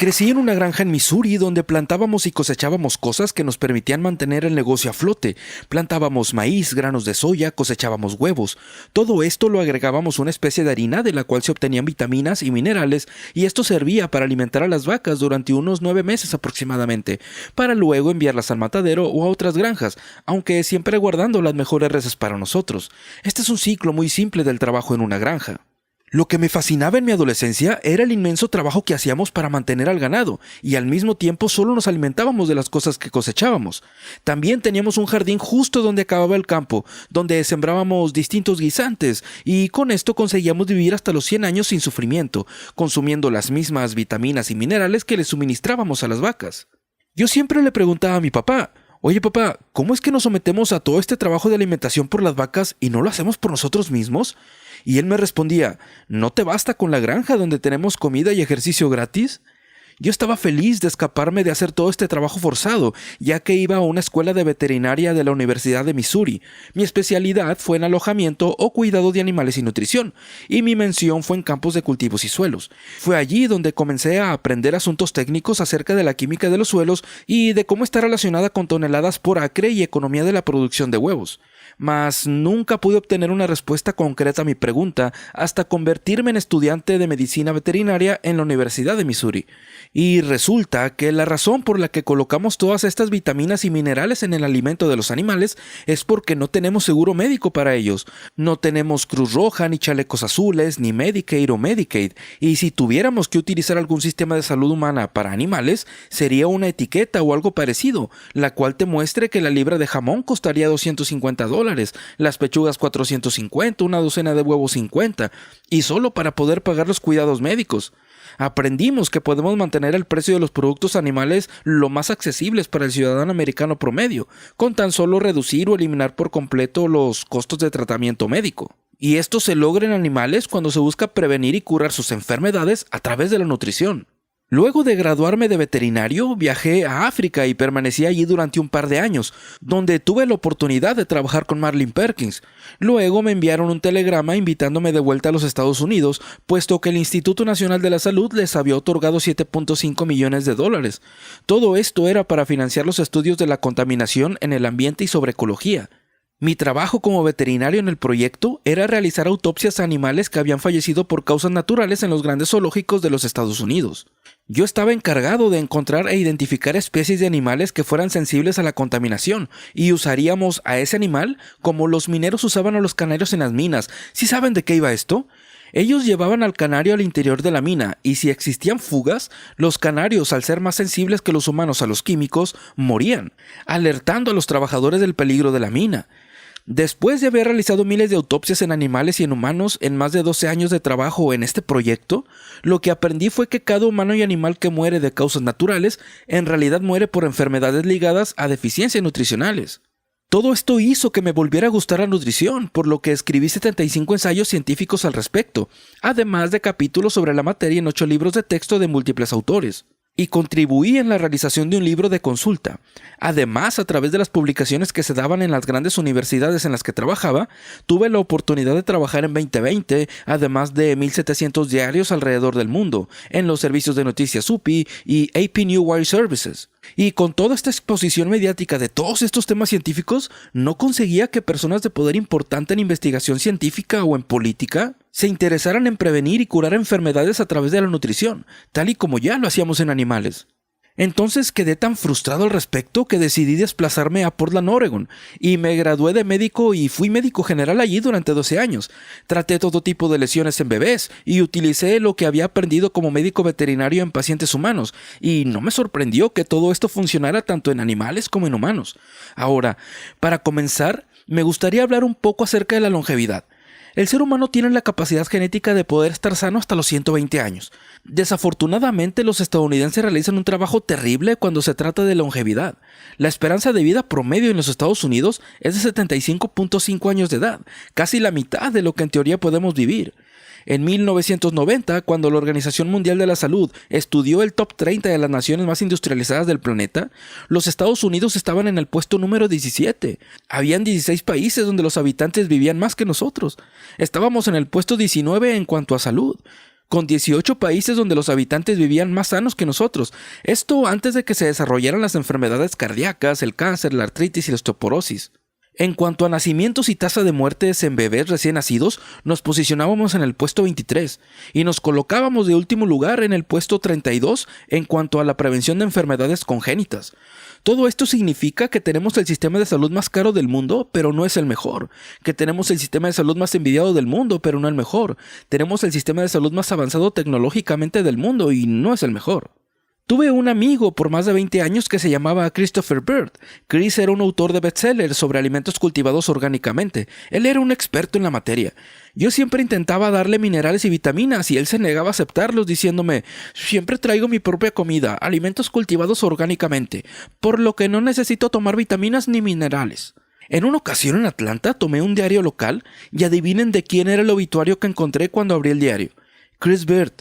Crecí en una granja en Missouri donde plantábamos y cosechábamos cosas que nos permitían mantener el negocio a flote. Plantábamos maíz, granos de soya, cosechábamos huevos. Todo esto lo agregábamos a una especie de harina de la cual se obtenían vitaminas y minerales, y esto servía para alimentar a las vacas durante unos 9 meses aproximadamente, para luego enviarlas al matadero o a otras granjas, aunque siempre guardando las mejores reses para nosotros. Este es un ciclo muy simple del trabajo en una granja. Lo que me fascinaba en mi adolescencia era el inmenso trabajo que hacíamos para mantener al ganado, y al mismo tiempo solo nos alimentábamos de las cosas que cosechábamos. También teníamos un jardín justo donde acababa el campo, donde sembrábamos distintos guisantes, y con esto conseguíamos vivir hasta los 100 años sin sufrimiento, consumiendo las mismas vitaminas y minerales que le suministrábamos a las vacas. Yo siempre le preguntaba a mi papá: «Oye papá, ¿cómo es que nos sometemos a todo este trabajo de alimentación por las vacas y no lo hacemos por nosotros mismos?». Y él me respondía: «¿No te basta con la granja donde tenemos comida y ejercicio gratis?». Yo estaba feliz de escaparme de hacer todo este trabajo forzado, ya que iba a una escuela de veterinaria de la Universidad de Missouri. Mi especialidad fue en alojamiento o cuidado de animales y nutrición, y mi mención fue en campos de cultivos y suelos. Fue allí donde comencé a aprender asuntos técnicos acerca de la química de los suelos y de cómo está relacionada con toneladas por acre y economía de la producción de huevos. Mas nunca pude obtener una respuesta concreta a mi pregunta hasta convertirme en estudiante de medicina veterinaria en la Universidad de Missouri. Y resulta que la razón por la que colocamos todas estas vitaminas y minerales en el alimento de los animales es porque no tenemos seguro médico para ellos. No tenemos Cruz Roja, ni chalecos azules, ni Medicare o Medicaid. Y si tuviéramos que utilizar algún sistema de salud humana para animales, sería una etiqueta o algo parecido, la cual te muestre que la libra de jamón costaría $250, las pechugas 450, una docena de huevos 50, y solo para poder pagar los cuidados médicos. Aprendimos que podemos mantener el precio de los productos animales lo más accesibles para el ciudadano americano promedio, con tan solo reducir o eliminar por completo los costos de tratamiento médico. Y esto se logra en animales cuando se busca prevenir y curar sus enfermedades a través de la nutrición. Luego de graduarme de veterinario, viajé a África y permanecí allí durante un par de años, donde tuve la oportunidad de trabajar con Marlin Perkins. Luego me enviaron un telegrama invitándome de vuelta a los Estados Unidos, puesto que el Instituto Nacional de la Salud les había otorgado $7.5 millones. Todo esto era para financiar los estudios de la contaminación en el ambiente y sobre ecología. Mi trabajo como veterinario en el proyecto era realizar autopsias a animales que habían fallecido por causas naturales en los grandes zoológicos de los Estados Unidos. Yo estaba encargado de encontrar e identificar especies de animales que fueran sensibles a la contaminación, y usaríamos a ese animal como los mineros usaban a los canarios en las minas. ¿Sí saben de qué iba esto? Ellos llevaban al canario al interior de la mina, y si existían fugas, los canarios, al ser más sensibles que los humanos a los químicos, morían, alertando a los trabajadores del peligro de la mina. Después de haber realizado miles de autopsias en animales y en humanos en más de 12 años de trabajo en este proyecto, lo que aprendí fue que cada humano y animal que muere de causas naturales en realidad muere por enfermedades ligadas a deficiencias nutricionales. Todo esto hizo que me volviera a gustar la nutrición, por lo que escribí 75 ensayos científicos al respecto, además de capítulos sobre la materia en 8 libros de texto de múltiples autores. Y contribuí en la realización de un libro de consulta. Además, a través de las publicaciones que se daban en las grandes universidades en las que trabajaba, tuve la oportunidad de trabajar en 2020, además de 1,700 diarios alrededor del mundo, en los servicios de noticias UPI y AP New Wire Services. Y con toda esta exposición mediática de todos estos temas científicos, no conseguía que personas de poder importante en investigación científica o en política se interesaran en prevenir y curar enfermedades a través de la nutrición, tal y como ya lo hacíamos en animales. Entonces quedé tan frustrado al respecto que decidí desplazarme a Portland, Oregon, y me gradué de médico y fui médico general allí durante 12 años. Traté todo tipo de lesiones en bebés y utilicé lo que había aprendido como médico veterinario en pacientes humanos, y no me sorprendió que todo esto funcionara tanto en animales como en humanos. Ahora, para comenzar, me gustaría hablar un poco acerca de la longevidad. El ser humano tiene la capacidad genética de poder estar sano hasta los 120 años. Desafortunadamente, los estadounidenses realizan un trabajo terrible cuando se trata de longevidad. La esperanza de vida promedio en los Estados Unidos es de 75.5 años de edad, casi la mitad de lo que en teoría podemos vivir. En 1990, cuando la Organización Mundial de la Salud estudió el top 30 de las naciones más industrializadas del planeta, los Estados Unidos estaban en el puesto número 17. Habían 16 países donde los habitantes vivían más que nosotros. Estábamos en el puesto 19 en cuanto a salud. con 18 países donde los habitantes vivían más sanos que nosotros. Esto antes de que se desarrollaran las enfermedades cardíacas, el cáncer, la artritis y la osteoporosis. En cuanto a nacimientos y tasa de muertes en bebés recién nacidos, nos posicionábamos en el puesto 23 y nos colocábamos de último lugar en el puesto 32 en cuanto a la prevención de enfermedades congénitas. Todo esto significa que tenemos el sistema de salud más caro del mundo, pero no es el mejor. Que tenemos el sistema de salud más envidiado del mundo, pero no el mejor. Tenemos el sistema de salud más avanzado tecnológicamente del mundo y no es el mejor. Tuve un amigo por más de 20 años que se llamaba Christopher Bird. Chris era un autor de bestsellers sobre alimentos cultivados orgánicamente. Él era un experto en la materia. Yo siempre intentaba darle minerales y vitaminas y él se negaba a aceptarlos diciéndome: siempre traigo mi propia comida, alimentos cultivados orgánicamente, por lo que no necesito tomar vitaminas ni minerales. En una ocasión en Atlanta tomé un diario local y adivinen de quién era el obituario que encontré cuando abrí el diario. Chris Bird.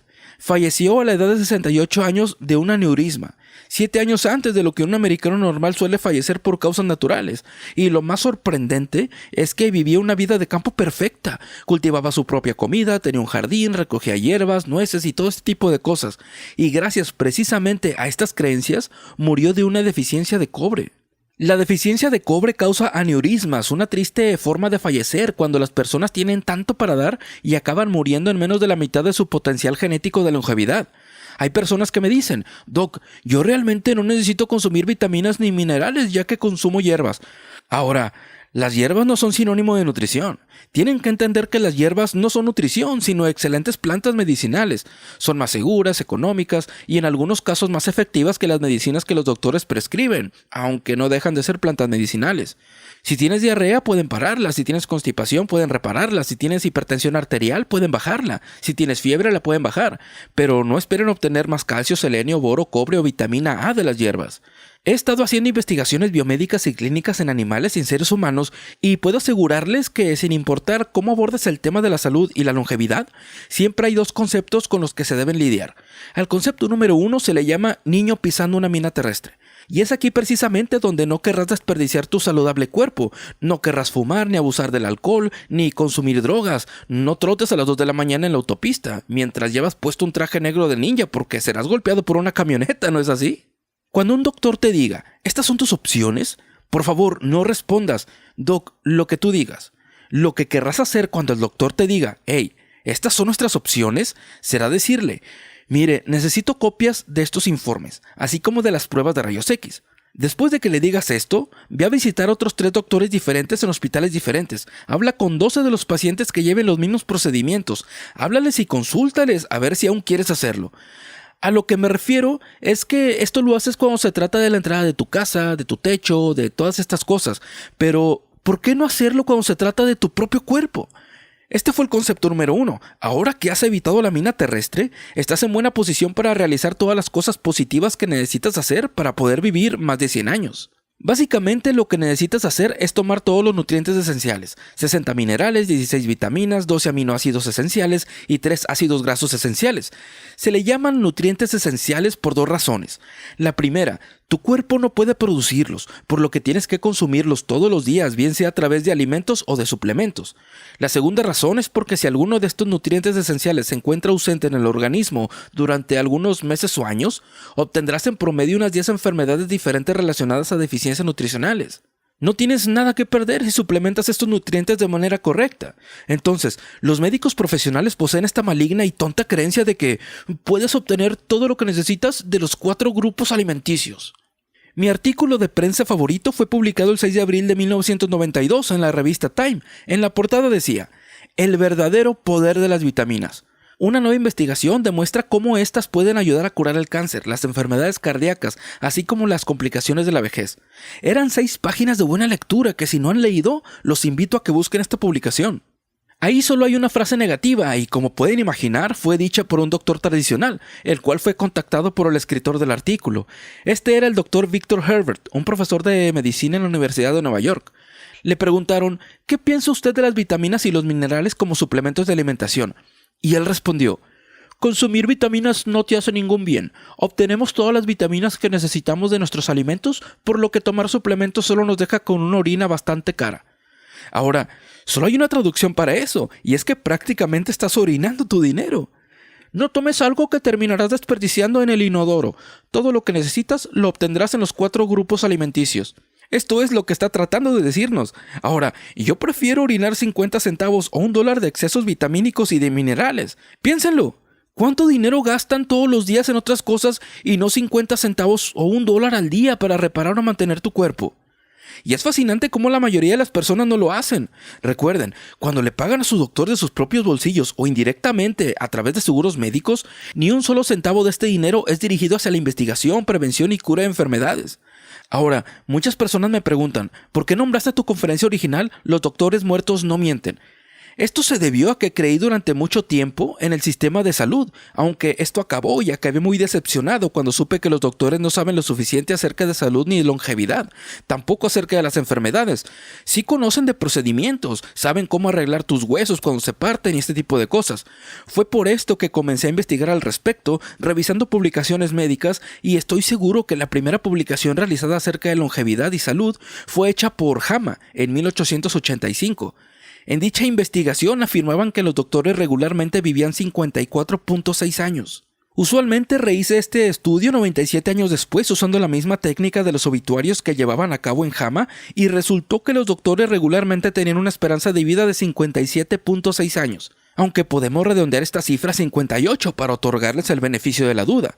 Falleció a la edad de 68 años de un aneurisma, 7 años antes de lo que un americano normal suele fallecer por causas naturales. Y lo más sorprendente es que vivía una vida de campo perfecta. Cultivaba su propia comida, tenía un jardín, recogía hierbas, nueces y todo este tipo de cosas. Y gracias precisamente a estas creencias, murió de una deficiencia de cobre. La deficiencia de cobre causa aneurismas, una triste forma de fallecer cuando las personas tienen tanto para dar y acaban muriendo en menos de la mitad de su potencial genético de longevidad. Hay personas que me dicen: Doc, yo realmente no necesito consumir vitaminas ni minerales ya que consumo hierbas. Ahora, las hierbas no son sinónimo de nutrición. Tienen que entender que las hierbas no son nutrición, sino excelentes plantas medicinales. Son más seguras, económicas y en algunos casos más efectivas que las medicinas que los doctores prescriben, aunque no dejan de ser plantas medicinales. Si tienes diarrea, pueden pararla. Si tienes constipación, pueden repararla. Si tienes hipertensión arterial, pueden bajarla. Si tienes fiebre, la pueden bajar. Pero no esperen obtener más calcio, selenio, boro, cobre o vitamina A de las hierbas. He estado haciendo investigaciones biomédicas y clínicas en animales y en seres humanos y puedo asegurarles que, sin importar cómo abordes el tema de la salud y la longevidad, siempre hay 2 conceptos con los que se deben lidiar. Al concepto número 1 se le llama niño pisando una mina terrestre. Y es aquí precisamente donde no querrás desperdiciar tu saludable cuerpo. No querrás fumar, ni abusar del alcohol, ni consumir drogas. No trotes a las 2 de la mañana en la autopista, mientras llevas puesto un traje negro de ninja porque serás golpeado por una camioneta, ¿no es así? Cuando un doctor te diga: estas son tus opciones, por favor no respondas: Doc, lo que tú digas. Lo que querrás hacer cuando el doctor te diga: hey, estas son nuestras opciones, será decirle: mire, necesito copias de estos informes, así como de las pruebas de rayos X. Después de que le digas esto, ve a visitar a otros 3 doctores diferentes en hospitales diferentes. Habla con 12 de los pacientes que lleven los mismos procedimientos. Háblales y consúltales a ver si aún quieres hacerlo. A lo que me refiero es que esto lo haces cuando se trata de la entrada de tu casa, de tu techo, de todas estas cosas. Pero, ¿por qué no hacerlo cuando se trata de tu propio cuerpo? Este fue el concepto número 1. Ahora que has evitado la mina terrestre, estás en buena posición para realizar todas las cosas positivas que necesitas hacer para poder vivir más de 100 años. Básicamente lo que necesitas hacer es tomar todos los nutrientes esenciales: 60 minerales, 16 vitaminas, 12 aminoácidos esenciales y 3 ácidos grasos esenciales. Se le llaman nutrientes esenciales por 2 razones. La primera, tu cuerpo no puede producirlos, por lo que tienes que consumirlos todos los días, bien sea a través de alimentos o de suplementos. La segunda razón es porque si alguno de estos nutrientes esenciales se encuentra ausente en el organismo durante algunos meses o años, obtendrás en promedio unas 10 enfermedades diferentes relacionadas a deficiencias nutricionales. No tienes nada que perder si suplementas estos nutrientes de manera correcta. Entonces, los médicos profesionales poseen esta maligna y tonta creencia de que puedes obtener todo lo que necesitas de los 4 grupos alimenticios. Mi artículo de prensa favorito fue publicado el 6 de abril de 1992 en la revista Time. En la portada decía: el verdadero poder de las vitaminas. Una nueva investigación demuestra cómo estas pueden ayudar a curar el cáncer, las enfermedades cardíacas, así como las complicaciones de la vejez. Eran 6 páginas de buena lectura que, si no han leído, los invito a que busquen esta publicación. Ahí solo hay una frase negativa y, como pueden imaginar, fue dicha por un doctor tradicional, el cual fue contactado por el escritor del artículo. Este era el doctor Victor Herbert, un profesor de medicina en la Universidad de Nueva York. Le preguntaron: ¿qué piensa usted de las vitaminas y los minerales como suplementos de alimentación? Y él respondió: consumir vitaminas no te hace ningún bien. Obtenemos todas las vitaminas que necesitamos de nuestros alimentos, por lo que tomar suplementos solo nos deja con una orina bastante cara. Ahora, solo hay una traducción para eso, y es que prácticamente estás orinando tu dinero. No tomes algo que terminarás desperdiciando en el inodoro. Todo lo que necesitas lo obtendrás en los 4 grupos alimenticios. Esto es lo que está tratando de decirnos. Ahora, yo prefiero orinar 50 centavos o $1 de excesos vitamínicos y de minerales. Piénsenlo. ¿Cuánto dinero gastan todos los días en otras cosas y no 50 centavos o $1 al día para reparar o mantener tu cuerpo? Y es fascinante cómo la mayoría de las personas no lo hacen. Recuerden, cuando le pagan a su doctor de sus propios bolsillos o indirectamente a través de seguros médicos, ni un solo centavo de este dinero es dirigido hacia la investigación, prevención y cura de enfermedades. Ahora, muchas personas me preguntan, ¿por qué nombraste tu conferencia original "Los doctores muertos no mienten"? Esto se debió a que creí durante mucho tiempo en el sistema de salud, aunque esto acabó y acabé muy decepcionado cuando supe que los doctores no saben lo suficiente acerca de salud ni de longevidad, tampoco acerca de las enfermedades. Sí conocen de procedimientos, saben cómo arreglar tus huesos cuando se parten y este tipo de cosas. Fue por esto que comencé a investigar al respecto, revisando publicaciones médicas, y estoy seguro que la primera publicación realizada acerca de longevidad y salud fue hecha por Hama en 1885. En dicha investigación afirmaban que los doctores regularmente vivían 54.6 años. Usualmente rehice este estudio 97 años después usando la misma técnica de los obituarios que llevaban a cabo en Hama y resultó que los doctores regularmente tenían una esperanza de vida de 57.6 años, aunque podemos redondear esta cifra a 58 para otorgarles el beneficio de la duda.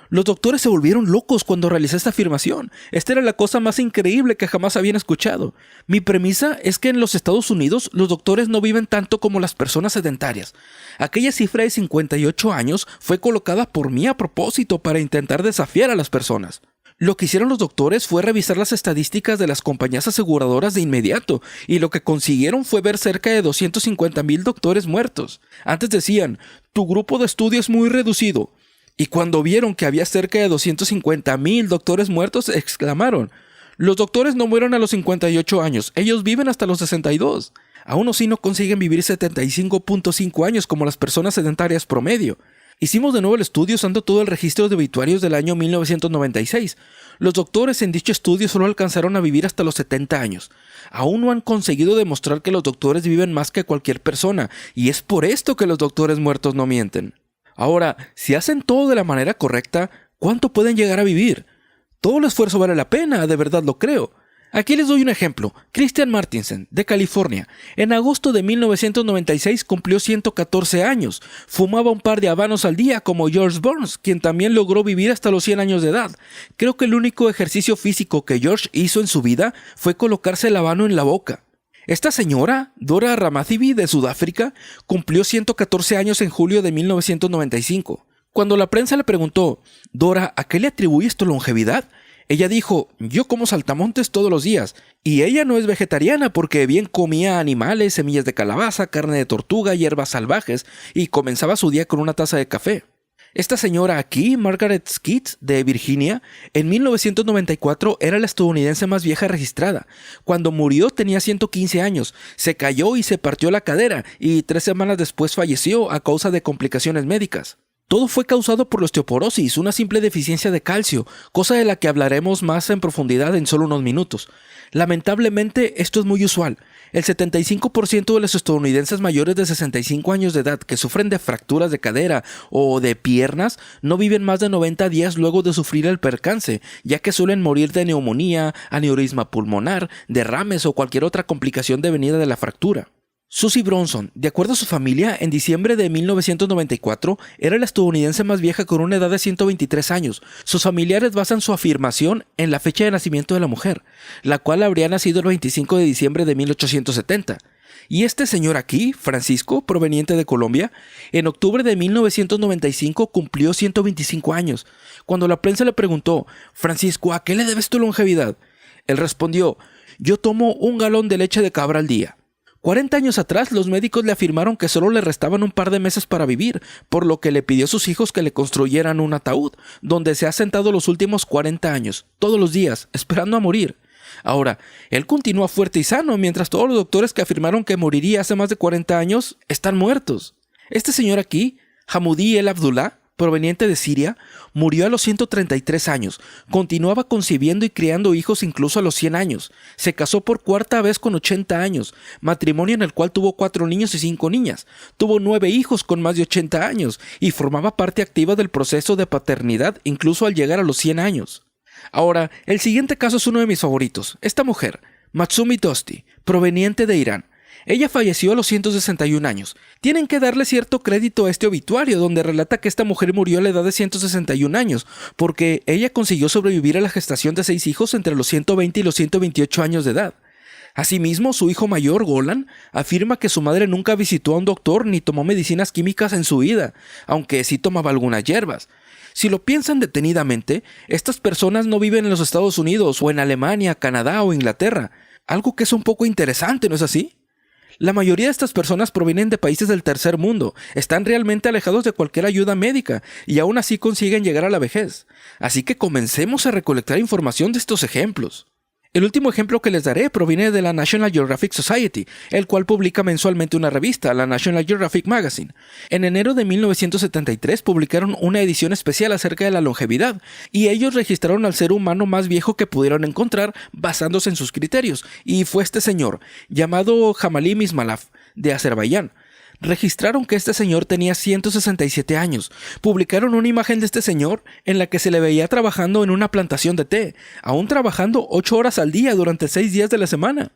Los doctores se volvieron locos cuando realicé esta afirmación. Esta era la cosa más increíble que jamás habían escuchado. Mi premisa es que en los Estados Unidos los doctores no viven tanto como las personas sedentarias. Aquella cifra de 58 años fue colocada por mí a propósito para intentar desafiar a las personas. Lo que hicieron los doctores fue revisar las estadísticas de las compañías aseguradoras de inmediato, y lo que consiguieron fue ver cerca de 250,000 doctores muertos. Antes decían, tu grupo de estudio es muy reducido. Y cuando vieron que había cerca de 250,000 doctores muertos, exclamaron, los doctores no mueren a los 58 años, ellos viven hasta los 62. Aún así no consiguen vivir 75.5 años como las personas sedentarias promedio. Hicimos de nuevo el estudio usando todo el registro de obituarios del año 1996. Los doctores en dicho estudio solo alcanzaron a vivir hasta los 70 años. Aún no han conseguido demostrar que los doctores viven más que cualquier persona, y es por esto que los doctores muertos no mienten. Ahora, si hacen todo de la manera correcta, ¿cuánto pueden llegar a vivir? Todo el esfuerzo vale la pena, de verdad lo creo. Aquí les doy un ejemplo. Christian Martinsen, de California, en agosto de 1996 cumplió 114 años. Fumaba un par de habanos al día como George Burns, quien también logró vivir hasta los 100 años de edad. Creo que el único ejercicio físico que George hizo en su vida fue colocarse el habano en la boca. Esta señora, Dora Ramathivi de Sudáfrica, cumplió 114 años en julio de 1995. Cuando la prensa le preguntó, Dora, ¿a qué le atribuyes tu longevidad? Ella dijo, yo como saltamontes todos los días. Y ella no es vegetariana porque bien comía animales, semillas de calabaza, carne de tortuga, hierbas salvajes, y comenzaba su día con una taza de café. Esta señora aquí, Margaret Skeets, de Virginia, en 1994 era la estadounidense más vieja registrada. Cuando murió tenía 115 años, se cayó y se partió la cadera, y 3 semanas después falleció a causa de complicaciones médicas. Todo fue causado por la osteoporosis, una simple deficiencia de calcio, cosa de la que hablaremos más en profundidad en solo unos minutos. Lamentablemente, esto es muy usual. El 75% de los estadounidenses mayores de 65 años de edad que sufren de fracturas de cadera o de piernas no viven más de 90 días luego de sufrir el percance, ya que suelen morir de neumonía, aneurisma pulmonar, derrames o cualquier otra complicación devenida de la fractura. Susie Bronson, de acuerdo a su familia, en diciembre de 1994, era la estadounidense más vieja con una edad de 123 años. Sus familiares basan su afirmación en la fecha de nacimiento de la mujer, la cual habría nacido el 25 de diciembre de 1870. Y este señor aquí, Francisco, proveniente de Colombia, en octubre de 1995 cumplió 125 años. Cuando la prensa le preguntó, Francisco, ¿a qué le debes tu longevidad? Él respondió, yo tomo 1 galón de leche de cabra al día. 40 años atrás, los médicos le afirmaron que solo le restaban un par de meses para vivir, por lo que le pidió a sus hijos que le construyeran un ataúd, donde se ha sentado los últimos 40 años, todos los días, esperando a morir. Ahora, él continúa fuerte y sano, mientras todos los doctores que afirmaron que moriría hace más de 40 años están muertos. Este señor aquí, Hamoudi El Abdullah, proveniente de Siria, murió a los 133 años, continuaba concibiendo y criando hijos incluso a los 100 años, se casó por cuarta vez con 80 años, matrimonio en el cual tuvo 4 niños y 5 niñas, tuvo 9 hijos con más de 80 años y formaba parte activa del proceso de paternidad incluso al llegar a los 100 años. Ahora, el siguiente caso es uno de mis favoritos. Esta mujer, Matsumi Dosti, proveniente de Irán. Ella falleció a los 161 años. Tienen que darle cierto crédito a este obituario, donde relata que esta mujer murió a la edad de 161 años, porque ella consiguió sobrevivir a la gestación de 6 hijos entre los 120 y los 128 años de edad. Asimismo, su hijo mayor, Golan, afirma que su madre nunca visitó a un doctor ni tomó medicinas químicas en su vida, aunque sí tomaba algunas hierbas. Si lo piensan detenidamente, estas personas no viven en los Estados Unidos o en Alemania, Canadá o Inglaterra, algo que es un poco interesante, ¿no es así? La mayoría de estas personas provienen de países del tercer mundo, están realmente alejados de cualquier ayuda médica y aún así consiguen llegar a la vejez. Así que comencemos a recolectar información de estos ejemplos. El último ejemplo que les daré proviene de la National Geographic Society, el cual publica mensualmente una revista, la National Geographic Magazine. En enero de 1973 publicaron una edición especial acerca de la longevidad, y ellos registraron al ser humano más viejo que pudieron encontrar basándose en sus criterios, y fue este señor, llamado Jamalim Ismailov, de Azerbaiyán. Registraron que este señor tenía 167 años. Publicaron una imagen de este señor en la que se le veía trabajando en una plantación de té, aún trabajando 8 horas al día durante 6 días de la semana.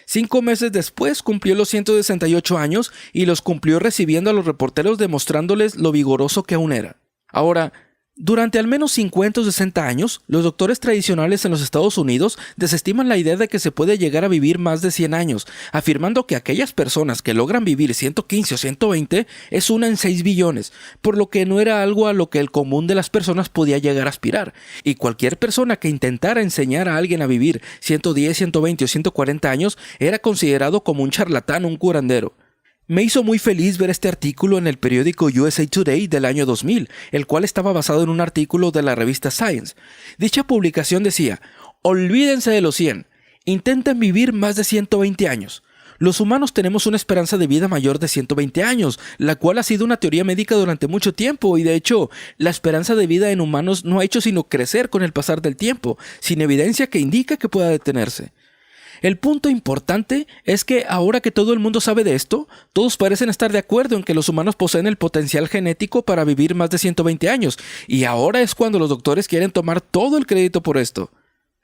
5 meses después cumplió los 168 años y los cumplió recibiendo a los reporteros demostrándoles lo vigoroso que aún era. Ahora, durante al menos 50 o 60 años, los doctores tradicionales en los Estados Unidos desestiman la idea de que se puede llegar a vivir más de 100 años, afirmando que aquellas personas que logran vivir 115 o 120 es una en 6 billones, por lo que no era algo a lo que el común de las personas podía llegar a aspirar, y cualquier persona que intentara enseñar a alguien a vivir 110, 120 o 140 años era considerado como un charlatán o un curandero. Me hizo muy feliz ver este artículo en el periódico USA Today del año 2000, el cual estaba basado en un artículo de la revista Science. Dicha publicación decía: olvídense de los 100, intenten vivir más de 120 años. Los humanos tenemos una esperanza de vida mayor de 120 años, la cual ha sido una teoría médica durante mucho tiempo, y de hecho, la esperanza de vida en humanos no ha hecho sino crecer con el pasar del tiempo, sin evidencia que indique que pueda detenerse. El punto importante es que ahora que todo el mundo sabe de esto, todos parecen estar de acuerdo en que los humanos poseen el potencial genético para vivir más de 120 años, y ahora es cuando los doctores quieren tomar todo el crédito por esto.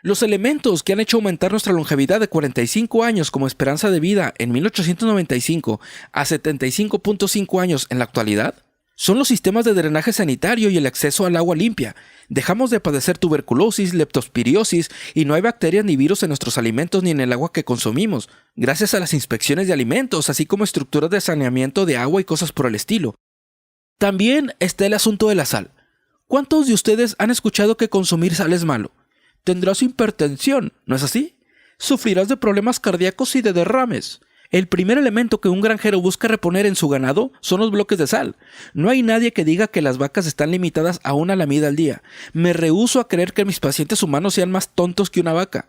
Los elementos que han hecho aumentar nuestra longevidad de 45 años como esperanza de vida en 1895 a 75.5 años en la actualidad son los sistemas de drenaje sanitario y el acceso al agua limpia. Dejamos de padecer tuberculosis, leptospiriosis y no hay bacterias ni virus en nuestros alimentos ni en el agua que consumimos, gracias a las inspecciones de alimentos, así como estructuras de saneamiento de agua y cosas por el estilo. También está el asunto de la sal. ¿Cuántos de ustedes han escuchado que consumir sal es malo? Tendrás hipertensión, ¿no es así? Sufrirás de problemas cardíacos y de derrames. El primer elemento que un granjero busca reponer en su ganado son los bloques de sal. No hay nadie que diga que las vacas están limitadas a una lamida al día. Me rehúso a creer que mis pacientes humanos sean más tontos que una vaca.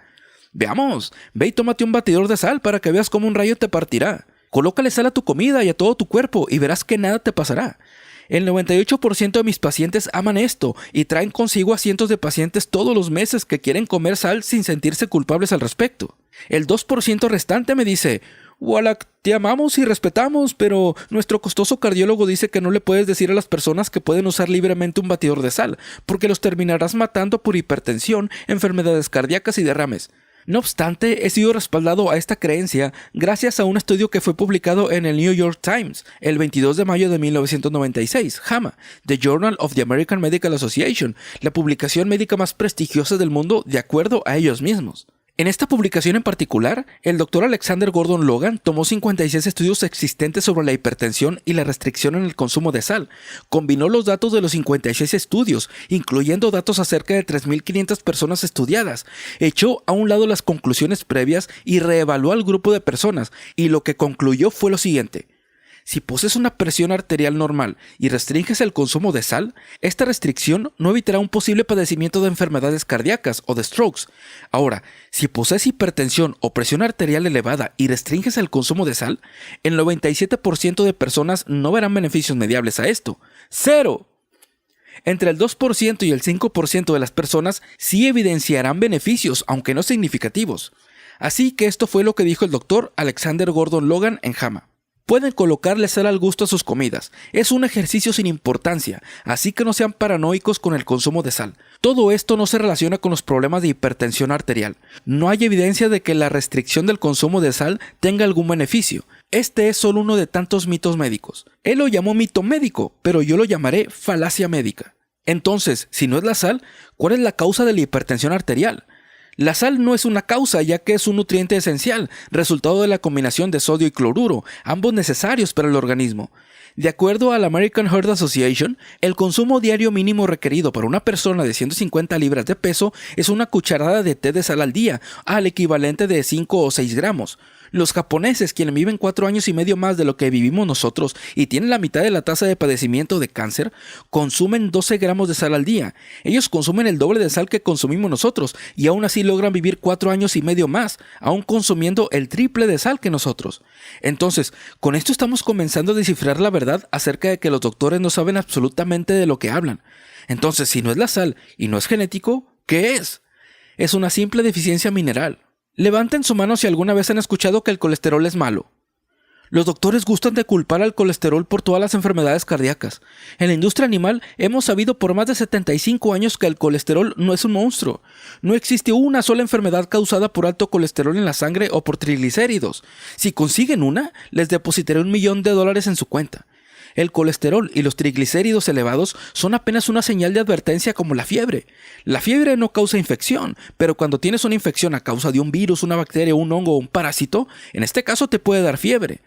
Veamos, ve y tómate un batidor de sal para que veas cómo un rayo te partirá. Colócale sal a tu comida y a todo tu cuerpo y verás que nada te pasará. El 98% de mis pacientes aman esto y traen consigo a cientos de pacientes todos los meses que quieren comer sal sin sentirse culpables al respecto. El 2% restante me dice: Wallach, te amamos y respetamos, pero nuestro costoso cardiólogo dice que no le puedes decir a las personas que pueden usar libremente un batidor de sal, porque los terminarás matando por hipertensión, enfermedades cardíacas y derrames. No obstante, he sido respaldado a esta creencia gracias a un estudio que fue publicado en el New York Times el 22 de mayo de 1996, JAMA, The Journal of the American Medical Association, la publicación médica más prestigiosa del mundo de acuerdo a ellos mismos. En esta publicación en particular, el Dr. Alexander Gordon Logan tomó 56 estudios existentes sobre la hipertensión y la restricción en el consumo de sal, combinó los datos de los 56 estudios, incluyendo datos acerca de 3.500 personas estudiadas, echó a un lado las conclusiones previas y reevaluó al grupo de personas, y lo que concluyó fue lo siguiente: si posees una presión arterial normal y restringes el consumo de sal, esta restricción no evitará un posible padecimiento de enfermedades cardíacas o de strokes. Ahora, si posees hipertensión o presión arterial elevada y restringes el consumo de sal, el 97% de personas no verán beneficios mediables a esto. ¡Cero! Entre el 2% y el 5% de las personas sí evidenciarán beneficios, aunque no significativos. Así que esto fue lo que dijo el doctor Alexander Gordon Logan en JAMA. Pueden colocarle sal al gusto a sus comidas. Es un ejercicio sin importancia, así que no sean paranoicos con el consumo de sal. Todo esto no se relaciona con los problemas de hipertensión arterial. No hay evidencia de que la restricción del consumo de sal tenga algún beneficio. Este es solo uno de tantos mitos médicos. Él lo llamó mito médico, pero yo lo llamaré falacia médica. Entonces, si no es la sal, ¿cuál es la causa de la hipertensión arterial? La sal no es una causa, ya que es un nutriente esencial, resultado de la combinación de sodio y cloruro, ambos necesarios para el organismo. De acuerdo a la American Heart Association, el consumo diario mínimo requerido para una persona de 150 libras de peso es una cucharada de té de sal al día, al equivalente de 5 o 6 gramos. Los japoneses, quienes viven 4 años y medio más de lo que vivimos nosotros y tienen la mitad de la tasa de padecimiento de cáncer, consumen 12 gramos de sal al día. Ellos consumen el doble de sal que consumimos nosotros y aún así logran vivir 4 años y medio más, aún consumiendo el triple de sal que nosotros. Entonces, con esto estamos comenzando a descifrar la verdad acerca de que los doctores no saben absolutamente de lo que hablan. Entonces, si no es la sal y no es genético, ¿qué es? Es una simple deficiencia mineral. Levanten su mano si alguna vez han escuchado que el colesterol es malo. Los doctores gustan de culpar al colesterol por todas las enfermedades cardíacas. En la industria animal hemos sabido por más de 75 años que el colesterol no es un monstruo. No existe una sola enfermedad causada por alto colesterol en la sangre o por triglicéridos. Si consiguen una, les depositaré $1 millón en su cuenta. El colesterol y los triglicéridos elevados son apenas una señal de advertencia como la fiebre. La fiebre no causa infección, pero cuando tienes una infección a causa de un virus, una bacteria, un hongo o un parásito, en este caso te puede dar fiebre.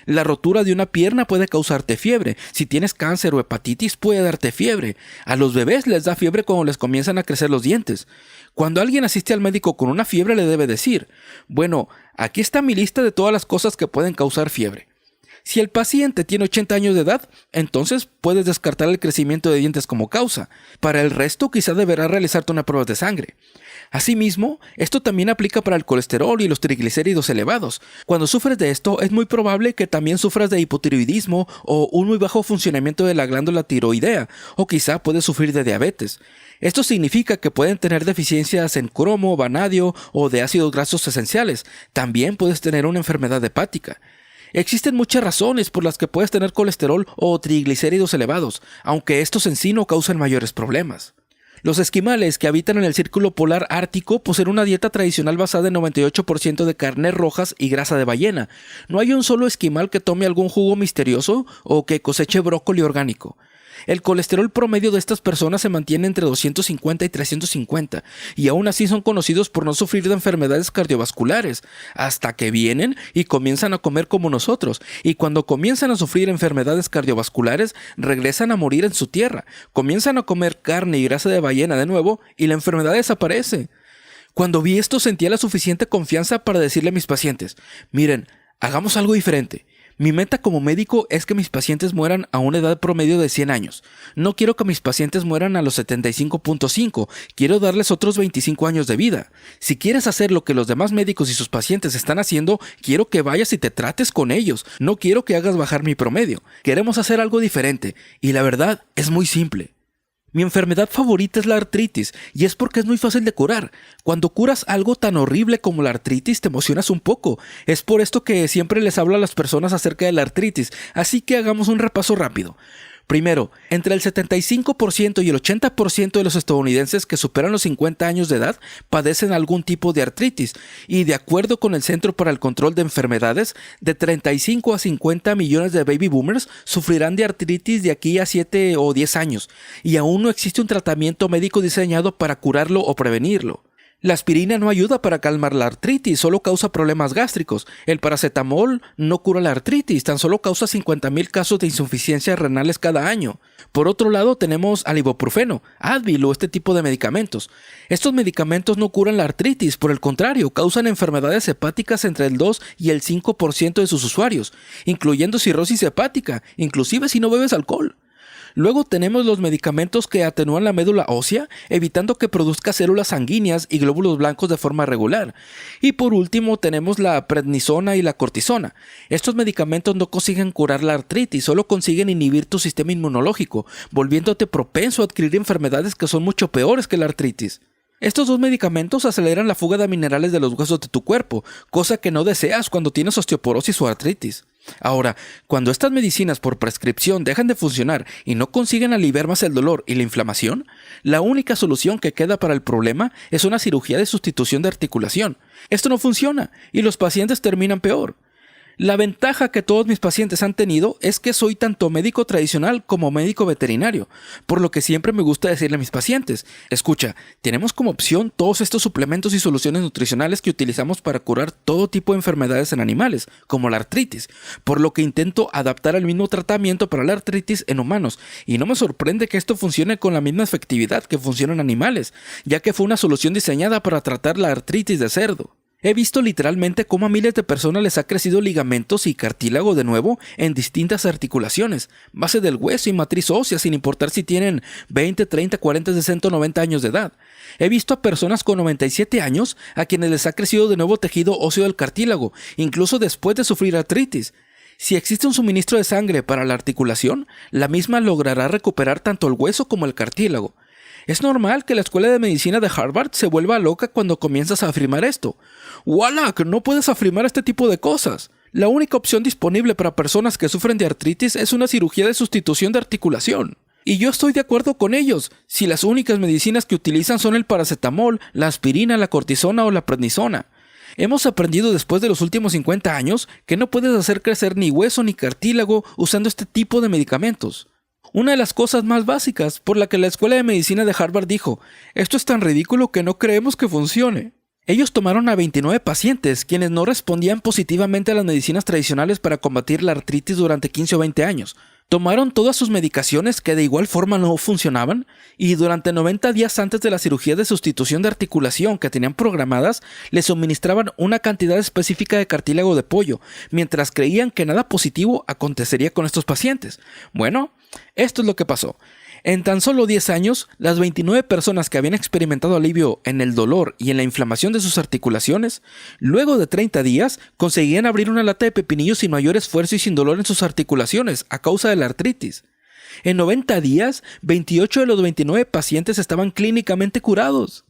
La rotura de una pierna puede causarte fiebre. Si tienes cáncer o hepatitis puede darte fiebre. A los bebés les da fiebre cuando les comienzan a crecer los dientes. Cuando alguien asiste al médico con una fiebre le debe decir, bueno, aquí está mi lista de todas las cosas que pueden causar fiebre. Si el paciente tiene 80 años de edad, entonces puedes descartar el crecimiento de dientes como causa. Para el resto, quizá deberás realizarte una prueba de sangre. Asimismo, esto también aplica para el colesterol y los triglicéridos elevados. Cuando sufres de esto, es muy probable que también sufras de hipotiroidismo o un muy bajo funcionamiento de la glándula tiroidea, o quizá puedes sufrir de diabetes. Esto significa que pueden tener deficiencias en cromo, vanadio o de ácidos grasos esenciales. También puedes tener una enfermedad hepática. Existen muchas razones por las que puedes tener colesterol o triglicéridos elevados, aunque estos en sí no causan mayores problemas. Los esquimales que habitan en el círculo polar ártico poseen una dieta tradicional basada en 98% de carnes rojas y grasa de ballena. No hay un solo esquimal que tome algún jugo misterioso o que coseche brócoli orgánico. El colesterol promedio de estas personas se mantiene entre 250 y 350, y aún así son conocidos por no sufrir de enfermedades cardiovasculares, hasta que vienen y comienzan a comer como nosotros, y cuando comienzan a sufrir enfermedades cardiovasculares, regresan a morir en su tierra, comienzan a comer carne y grasa de ballena de nuevo, y la enfermedad desaparece. Cuando vi esto sentía la suficiente confianza para decirle a mis pacientes, miren, hagamos algo diferente. Mi meta como médico es que mis pacientes mueran a una edad promedio de 100 años. No quiero que mis pacientes mueran a los 75.5, quiero darles otros 25 años de vida. Si quieres hacer lo que los demás médicos y sus pacientes están haciendo, quiero que vayas y te trates con ellos. No quiero que hagas bajar mi promedio. Queremos hacer algo diferente, y la verdad es muy simple. Mi enfermedad favorita es la artritis, y es porque es muy fácil de curar. Cuando curas algo tan horrible como la artritis, te emocionas un poco. Es por esto que siempre les hablo a las personas acerca de la artritis, así que hagamos un repaso rápido. Primero, entre el 75% y el 80% de los estadounidenses que superan los 50 años de edad padecen algún tipo de artritis, y de acuerdo con el Centro para el Control de Enfermedades, de 35 a 50 millones de baby boomers sufrirán de artritis de aquí a 7 o 10 años, y aún no existe un tratamiento médico diseñado para curarlo o prevenirlo. La aspirina no ayuda para calmar la artritis, solo causa problemas gástricos. El paracetamol no cura la artritis, tan solo causa 50,000 casos de insuficiencias renales cada año. Por otro lado, tenemos al ibuprofeno, Advil o este tipo de medicamentos. Estos medicamentos no curan la artritis, por el contrario, causan enfermedades hepáticas entre el 2 y el 5% de sus usuarios, incluyendo cirrosis hepática, inclusive si no bebes alcohol. Luego tenemos los medicamentos que atenúan la médula ósea, evitando que produzca células sanguíneas y glóbulos blancos de forma regular. Y por último tenemos la prednisona y la cortisona. Estos medicamentos no consiguen curar la artritis, solo consiguen inhibir tu sistema inmunológico, volviéndote propenso a adquirir enfermedades que son mucho peores que la artritis. Estos dos medicamentos aceleran la fuga de minerales de los huesos de tu cuerpo, cosa que no deseas cuando tienes osteoporosis o artritis. Ahora, cuando estas medicinas por prescripción dejan de funcionar y no consiguen aliviar más el dolor y la inflamación, la única solución que queda para el problema es una cirugía de sustitución de articulación. Esto no funciona y los pacientes terminan peor. La ventaja que todos mis pacientes han tenido es que soy tanto médico tradicional como médico veterinario, por lo que siempre me gusta decirle a mis pacientes, escucha, tenemos como opción todos estos suplementos y soluciones nutricionales que utilizamos para curar todo tipo de enfermedades en animales, como la artritis, por lo que intento adaptar el mismo tratamiento para la artritis en humanos, y no me sorprende que esto funcione con la misma efectividad que funciona en animales, ya que fue una solución diseñada para tratar la artritis de cerdo. He visto literalmente cómo a miles de personas les ha crecido ligamentos y cartílago de nuevo en distintas articulaciones, base del hueso y matriz ósea sin importar si tienen 20, 30, 40, 60 o 90 años de edad. He visto a personas con 97 años a quienes les ha crecido de nuevo tejido óseo del cartílago, incluso después de sufrir artritis. Si existe un suministro de sangre para la articulación, la misma logrará recuperar tanto el hueso como el cartílago. Es normal que la Escuela de Medicina de Harvard se vuelva loca cuando comienzas a afirmar esto. ¡Wallach! No puedes afirmar este tipo de cosas. La única opción disponible para personas que sufren de artritis es una cirugía de sustitución de articulación. Y yo estoy de acuerdo con ellos, si las únicas medicinas que utilizan son el paracetamol, la aspirina, la cortisona o la prednisona. Hemos aprendido después de los últimos 50 años que no puedes hacer crecer ni hueso ni cartílago usando este tipo de medicamentos. Una de las cosas más básicas por la que la Escuela de Medicina de Harvard dijo, esto es tan ridículo que no creemos que funcione. Ellos tomaron a 29 pacientes quienes no respondían positivamente a las medicinas tradicionales para combatir la artritis durante 15 o 20 años. Tomaron todas sus medicaciones que de igual forma no funcionaban y durante 90 días antes de la cirugía de sustitución de articulación que tenían programadas, les suministraban una cantidad específica de cartílago de pollo, mientras creían que nada positivo acontecería con estos pacientes. Bueno, esto es lo que pasó. En tan solo 10 años, las 29 personas que habían experimentado alivio en el dolor y en la inflamación de sus articulaciones, luego de 30 días, conseguían abrir una lata de pepinillos sin mayor esfuerzo y sin dolor en sus articulaciones a causa de la artritis. En 90 días, 28 de los 29 pacientes estaban clínicamente curados.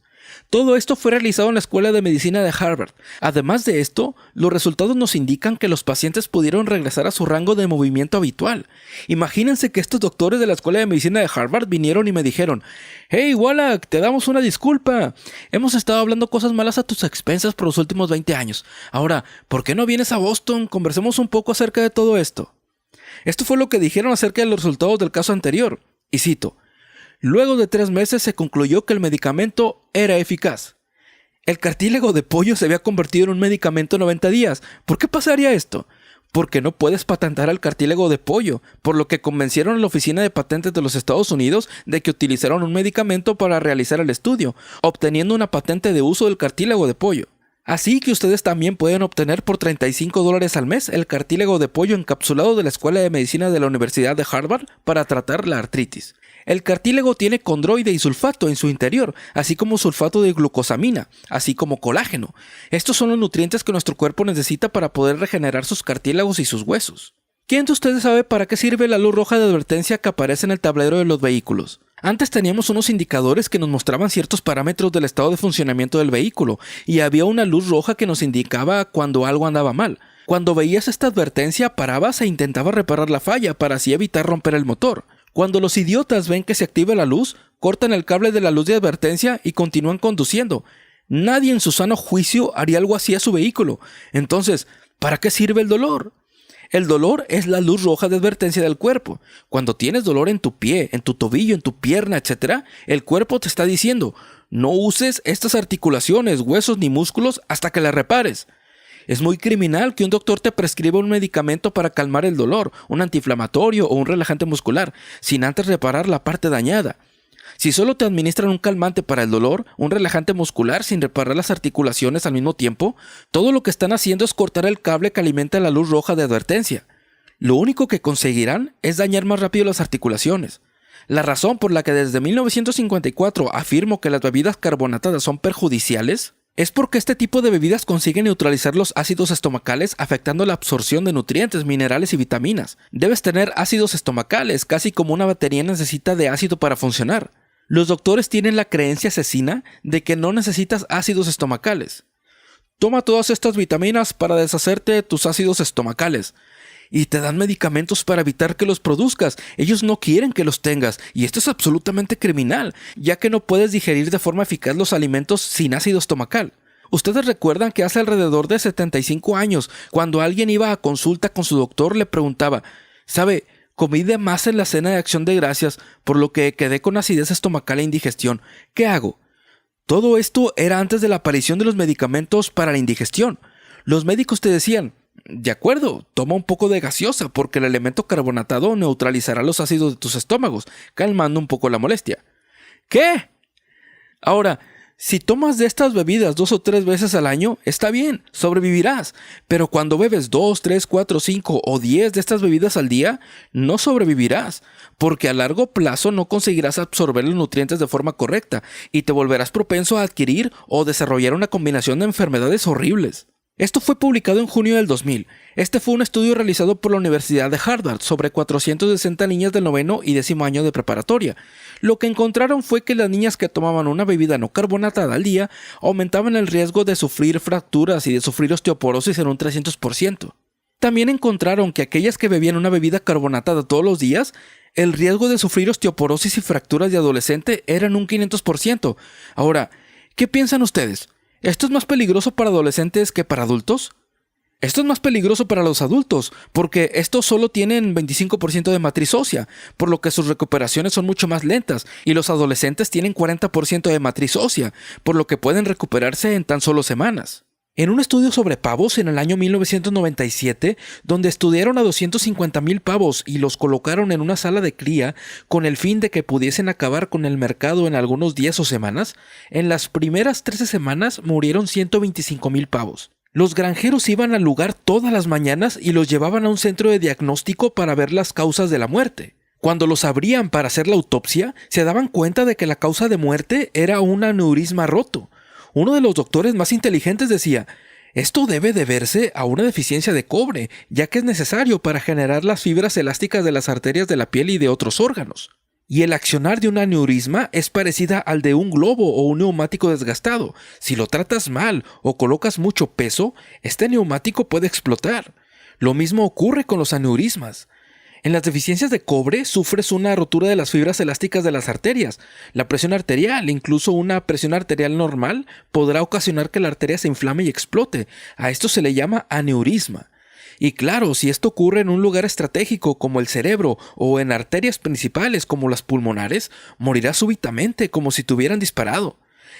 Todo esto fue realizado en la Escuela de Medicina de Harvard. Además de esto, los resultados nos indican que los pacientes pudieron regresar a su rango de movimiento habitual. Imagínense que estos doctores de la Escuela de Medicina de Harvard vinieron y me dijeron, «Hey, Wallach, te damos una disculpa. Hemos estado hablando cosas malas a tus expensas por los últimos 20 años. Ahora, ¿por qué no vienes a Boston? Conversemos un poco acerca de todo esto». Esto fue lo que dijeron acerca de los resultados del caso anterior. Y cito, «Luego de 3 meses se concluyó que el medicamento era eficaz. El cartílago de pollo se había convertido en un medicamento en 90 días. ¿Por qué pasaría esto? Porque no puedes patentar el cartílago de pollo, por lo que convencieron a la Oficina de Patentes de los Estados Unidos de que utilizaron un medicamento para realizar el estudio, obteniendo una patente de uso del cartílago de pollo. Así que ustedes también pueden obtener por $35 al mes el cartílago de pollo encapsulado de la Escuela de Medicina de la Universidad de Harvard para tratar la artritis. El cartílago tiene condroide y sulfato en su interior, así como sulfato de glucosamina, así como colágeno. Estos son los nutrientes que nuestro cuerpo necesita para poder regenerar sus cartílagos y sus huesos. ¿Quién de ustedes sabe para qué sirve la luz roja de advertencia que aparece en el tablero de los vehículos? Antes teníamos unos indicadores que nos mostraban ciertos parámetros del estado de funcionamiento del vehículo, y había una luz roja que nos indicaba cuando algo andaba mal. Cuando veías esta advertencia, parabas e intentabas reparar la falla para así evitar romper el motor. Cuando los idiotas ven que se activa la luz, cortan el cable de la luz de advertencia y continúan conduciendo. Nadie en su sano juicio haría algo así a su vehículo. Entonces, ¿para qué sirve el dolor? El dolor es la luz roja de advertencia del cuerpo. Cuando tienes dolor en tu pie, en tu tobillo, en tu pierna, etc., el cuerpo te está diciendo, no uses estas articulaciones, huesos ni músculos hasta que las repares. Es muy criminal que un doctor te prescriba un medicamento para calmar el dolor, un antiinflamatorio o un relajante muscular, sin antes reparar la parte dañada. Si solo te administran un calmante para el dolor, un relajante muscular sin reparar las articulaciones al mismo tiempo, todo lo que están haciendo es cortar el cable que alimenta la luz roja de advertencia. Lo único que conseguirán es dañar más rápido las articulaciones. La razón por la que desde 1954 afirmo que las bebidas carbonatadas son perjudiciales es porque este tipo de bebidas consiguen neutralizar los ácidos estomacales afectando la absorción de nutrientes, minerales y vitaminas. Debes tener ácidos estomacales, casi como una batería necesita de ácido para funcionar. Los doctores tienen la creencia asesina de que no necesitas ácidos estomacales. Toma todas estas vitaminas para deshacerte de tus ácidos estomacales. Y te dan medicamentos para evitar que los produzcas. Ellos no quieren que los tengas. Y esto es absolutamente criminal, ya que no puedes digerir de forma eficaz los alimentos sin ácido estomacal. Ustedes recuerdan que hace alrededor de 75 años, cuando alguien iba a consulta con su doctor, le preguntaba, ¿sabe? Comí de más en la cena de Acción de Gracias, por lo que quedé con acidez estomacal e indigestión. ¿Qué hago? Todo esto era antes de la aparición de los medicamentos para la indigestión. Los médicos te decían, de acuerdo, toma un poco de gaseosa porque el elemento carbonatado neutralizará los ácidos de tus estómagos, calmando un poco la molestia. ¿Qué? Ahora, si tomas de estas bebidas 2 o 3 veces al año, está bien, sobrevivirás. Pero cuando bebes 2, 3, 4, 5 o 10 de estas bebidas al día, no sobrevivirás, porque a largo plazo no conseguirás absorber los nutrientes de forma correcta y te volverás propenso a adquirir o desarrollar una combinación de enfermedades horribles. Esto fue publicado en junio del 2000. Este fue un estudio realizado por la Universidad de Harvard sobre 460 niñas del 9º y 10º año de preparatoria. Lo que encontraron fue que las niñas que tomaban una bebida no carbonatada al día aumentaban el riesgo de sufrir fracturas y de sufrir osteoporosis en un 300%. También encontraron que aquellas que bebían una bebida carbonatada todos los días, el riesgo de sufrir osteoporosis y fracturas de adolescente era en un 500%. Ahora, ¿qué piensan ustedes? ¿Esto es más peligroso para adolescentes que para adultos? Esto es más peligroso para los adultos, porque estos solo tienen 25% de matriz ósea, por lo que sus recuperaciones son mucho más lentas, y los adolescentes tienen 40% de matriz ósea, por lo que pueden recuperarse en tan solo semanas. En un estudio sobre pavos en el año 1997, donde estudiaron a 250,000 pavos y los colocaron en una sala de cría con el fin de que pudiesen acabar con el mercado en algunos días o semanas, en las primeras 13 semanas murieron 125,000 pavos. Los granjeros iban al lugar todas las mañanas y los llevaban a un centro de diagnóstico para ver las causas de la muerte. Cuando los abrían para hacer la autopsia, se daban cuenta de que la causa de muerte era un aneurisma roto. Uno de los doctores más inteligentes decía, esto debe deberse a una deficiencia de cobre, ya que es necesario para generar las fibras elásticas de las arterias de la piel y de otros órganos. Y el accionar de un aneurisma es parecida al de un globo o un neumático desgastado. Si lo tratas mal o colocas mucho peso, este neumático puede explotar. Lo mismo ocurre con los aneurismas. En las deficiencias de cobre sufres una rotura de las fibras elásticas de las arterias. La presión arterial, incluso una presión arterial normal, podrá ocasionar que la arteria se inflame y explote. A esto se le llama aneurisma. Y claro, si esto ocurre en un lugar estratégico como el cerebro o en arterias principales como las pulmonares, morirás súbitamente como si te hubieran disparado.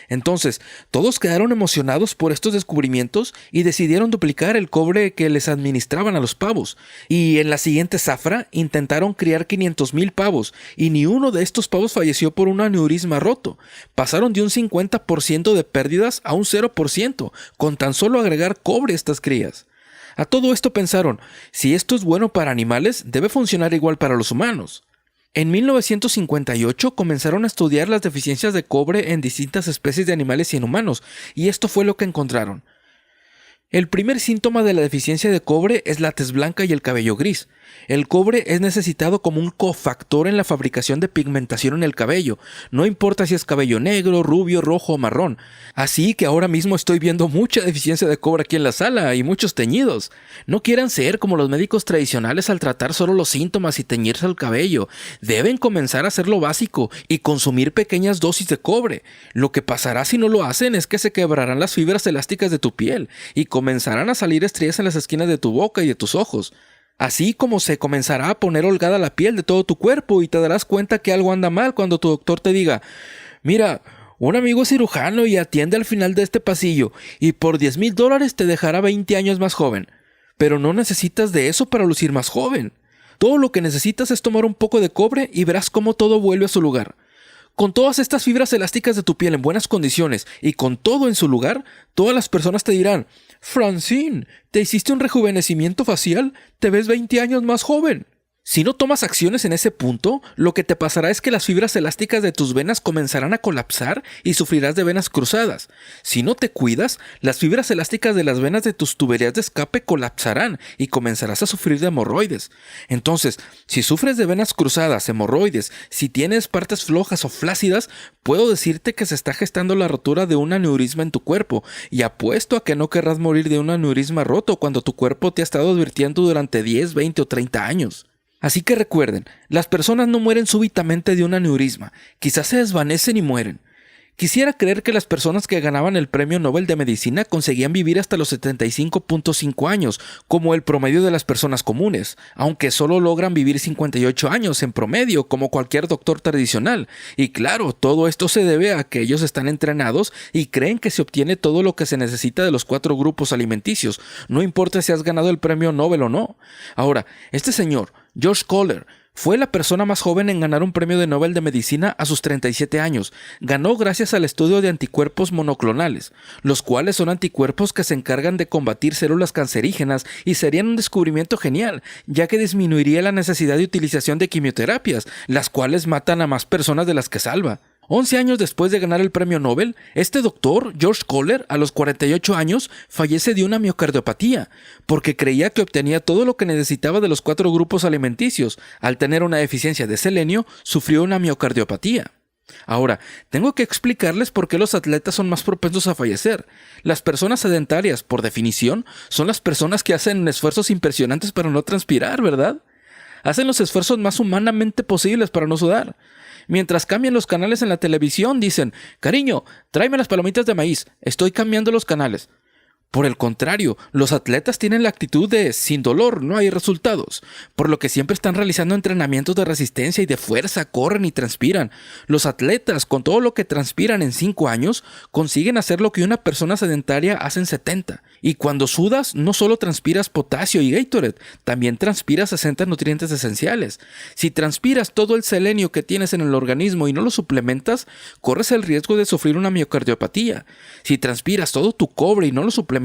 Entonces, todos quedaron emocionados por estos descubrimientos y decidieron duplicar el cobre que les administraban a los pavos. Y en la siguiente zafra intentaron criar 500,000 pavos y ni uno de estos pavos falleció por un aneurisma roto. Pasaron de un 50% de pérdidas a un 0%, con tan solo agregar cobre a estas crías. A todo esto pensaron, si esto es bueno para animales, debe funcionar igual para los humanos. En 1958 comenzaron a estudiar las deficiencias de cobre en distintas especies de animales y en humanos, y esto fue lo que encontraron. El primer síntoma de la deficiencia de cobre es la tez blanca y el cabello gris. El cobre es necesitado como un cofactor en la fabricación de pigmentación en el cabello, no importa si es cabello negro, rubio, rojo o marrón. Así que ahora mismo estoy viendo mucha deficiencia de cobre aquí en la sala y muchos teñidos. No quieran ser como los médicos tradicionales al tratar solo los síntomas y teñirse el cabello. Deben comenzar a hacer lo básico y consumir pequeñas dosis de cobre. Lo que pasará si no lo hacen es que se quebrarán las fibras elásticas de tu piel y comenzarán a salir estrías en las esquinas de tu boca y de tus ojos. Así como se comenzará a poner holgada la piel de todo tu cuerpo y te darás cuenta que algo anda mal cuando tu doctor te diga, mira, un amigo es cirujano y atiende al final de este pasillo y por $10,000 te dejará 20 años más joven. Pero no necesitas de eso para lucir más joven. Todo lo que necesitas es tomar un poco de cobre y verás cómo todo vuelve a su lugar. Con todas estas fibras elásticas de tu piel en buenas condiciones y con todo en su lugar, todas las personas te dirán, Francine, ¿te hiciste un rejuvenecimiento facial? Te ves 20 años más joven. Si no tomas acciones en ese punto, lo que te pasará es que las fibras elásticas de tus venas comenzarán a colapsar y sufrirás de venas cruzadas. Si no te cuidas, las fibras elásticas de las venas de tus tuberías de escape colapsarán y comenzarás a sufrir de hemorroides. Entonces, si sufres de venas cruzadas, hemorroides, si tienes partes flojas o flácidas, puedo decirte que se está gestando la rotura de un aneurisma en tu cuerpo, y apuesto a que no querrás morir de un aneurisma roto cuando tu cuerpo te ha estado advirtiendo durante 10, 20 o 30 años. Así que recuerden, las personas no mueren súbitamente de un aneurisma, quizás se desvanecen y mueren. Quisiera creer que las personas que ganaban el Premio Nobel de Medicina conseguían vivir hasta los 75.5 años, como el promedio de las personas comunes, aunque solo logran vivir 58 años en promedio, como cualquier doctor tradicional. Y claro, todo esto se debe a que ellos están entrenados y creen que se obtiene todo lo que se necesita de los 4 grupos alimenticios, no importa si has ganado el Premio Nobel o no. Ahora, este señor, George Kohler, fue la persona más joven en ganar un premio de Nobel de Medicina a sus 37 años. Ganó gracias al estudio de anticuerpos monoclonales, los cuales son anticuerpos que se encargan de combatir células cancerígenas y serían un descubrimiento genial, ya que disminuiría la necesidad de utilización de quimioterapias, las cuales matan a más personas de las que salva. 11 años después de ganar el premio Nobel, este doctor, George Kohler, a los 48 años, fallece de una miocardiopatía, porque creía que obtenía todo lo que necesitaba de los 4 grupos alimenticios. Al tener una deficiencia de selenio, sufrió una miocardiopatía. Ahora, tengo que explicarles por qué los atletas son más propensos a fallecer. Las personas sedentarias, por definición, son las personas que hacen esfuerzos impresionantes para no transpirar, ¿verdad? Hacen los esfuerzos más humanamente posibles para no sudar. Mientras cambian los canales en la televisión, dicen: cariño, tráeme las palomitas de maíz, estoy cambiando los canales. Por el contrario, los atletas tienen la actitud de sin dolor no hay resultados, por lo que siempre están realizando entrenamientos de resistencia y de fuerza, corren y transpiran. Los atletas, con todo lo que transpiran en 5 años, consiguen hacer lo que una persona sedentaria hace en 70. Y cuando sudas, no solo transpiras potasio y Gatorade, también transpiras 60 nutrientes esenciales. Si transpiras todo el selenio que tienes en el organismo y no lo suplementas, corres el riesgo de sufrir una miocardiopatía. Si transpiras todo tu cobre y no lo suplementas,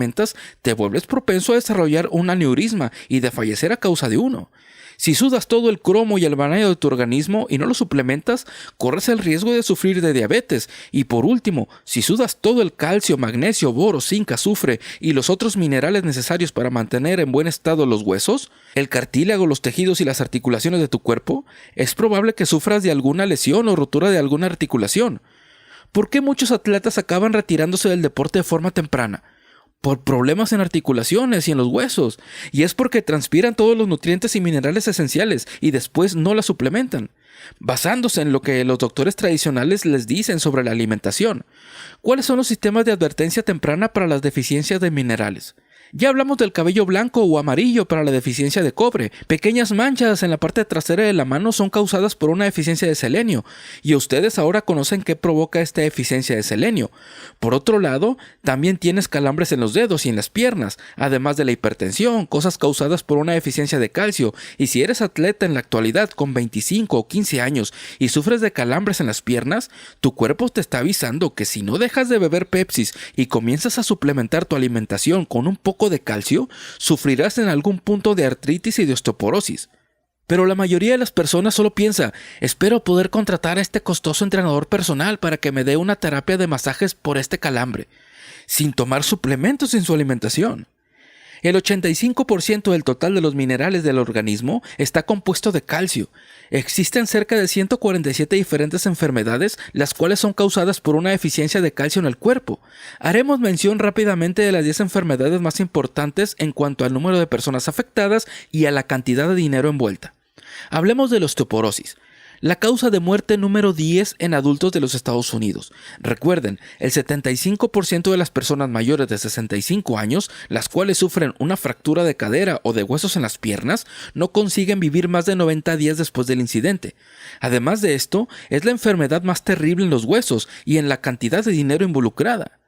te vuelves propenso a desarrollar un aneurisma y de fallecer a causa de uno. Si sudas todo el cromo y el vanadio de tu organismo y no lo suplementas, corres el riesgo de sufrir de diabetes. Y por último, si sudas todo el calcio, magnesio, boro, zinc, azufre y los otros minerales necesarios para mantener en buen estado los huesos, el cartílago, los tejidos y las articulaciones de tu cuerpo, es probable que sufras de alguna lesión o rotura de alguna articulación. ¿Por qué muchos atletas acaban retirándose del deporte de forma temprana? Por problemas en articulaciones y en los huesos, y es porque transpiran todos los nutrientes y minerales esenciales y después no la suplementan, basándose en lo que los doctores tradicionales les dicen sobre la alimentación. ¿Cuáles son los sistemas de advertencia temprana para las deficiencias de minerales? Ya hablamos del cabello blanco o amarillo para la deficiencia de cobre. Pequeñas manchas en la parte trasera de la mano son causadas por una deficiencia de selenio, y ustedes ahora conocen qué provoca esta deficiencia de selenio. Por otro lado, también tienes calambres en los dedos y en las piernas, además de la hipertensión, cosas causadas por una deficiencia de calcio. Y si eres atleta en la actualidad con 25 o 15 años y sufres de calambres en las piernas, tu cuerpo te está avisando que si no dejas de beber Pepsis y comienzas a suplementar tu alimentación con un poco de calcio, sufrirás en algún punto de artritis y de osteoporosis. Pero la mayoría de las personas solo piensa: espero poder contratar a este costoso entrenador personal para que me dé una terapia de masajes por este calambre, sin tomar suplementos en su alimentación. El 85% del total de los minerales del organismo está compuesto de calcio. Existen cerca de 147 diferentes enfermedades, las cuales son causadas por una deficiencia de calcio en el cuerpo. Haremos mención rápidamente de las 10 enfermedades más importantes en cuanto al número de personas afectadas y a la cantidad de dinero envuelta. Hablemos de la osteoporosis. La causa de muerte número 10 en adultos de los Estados Unidos. Recuerden, el 75% de las personas mayores de 65 años, las cuales sufren una fractura de cadera o de huesos en las piernas, no consiguen vivir más de 90 días después del incidente. Además de esto, es la enfermedad más terrible en los huesos y en la cantidad de dinero involucrada.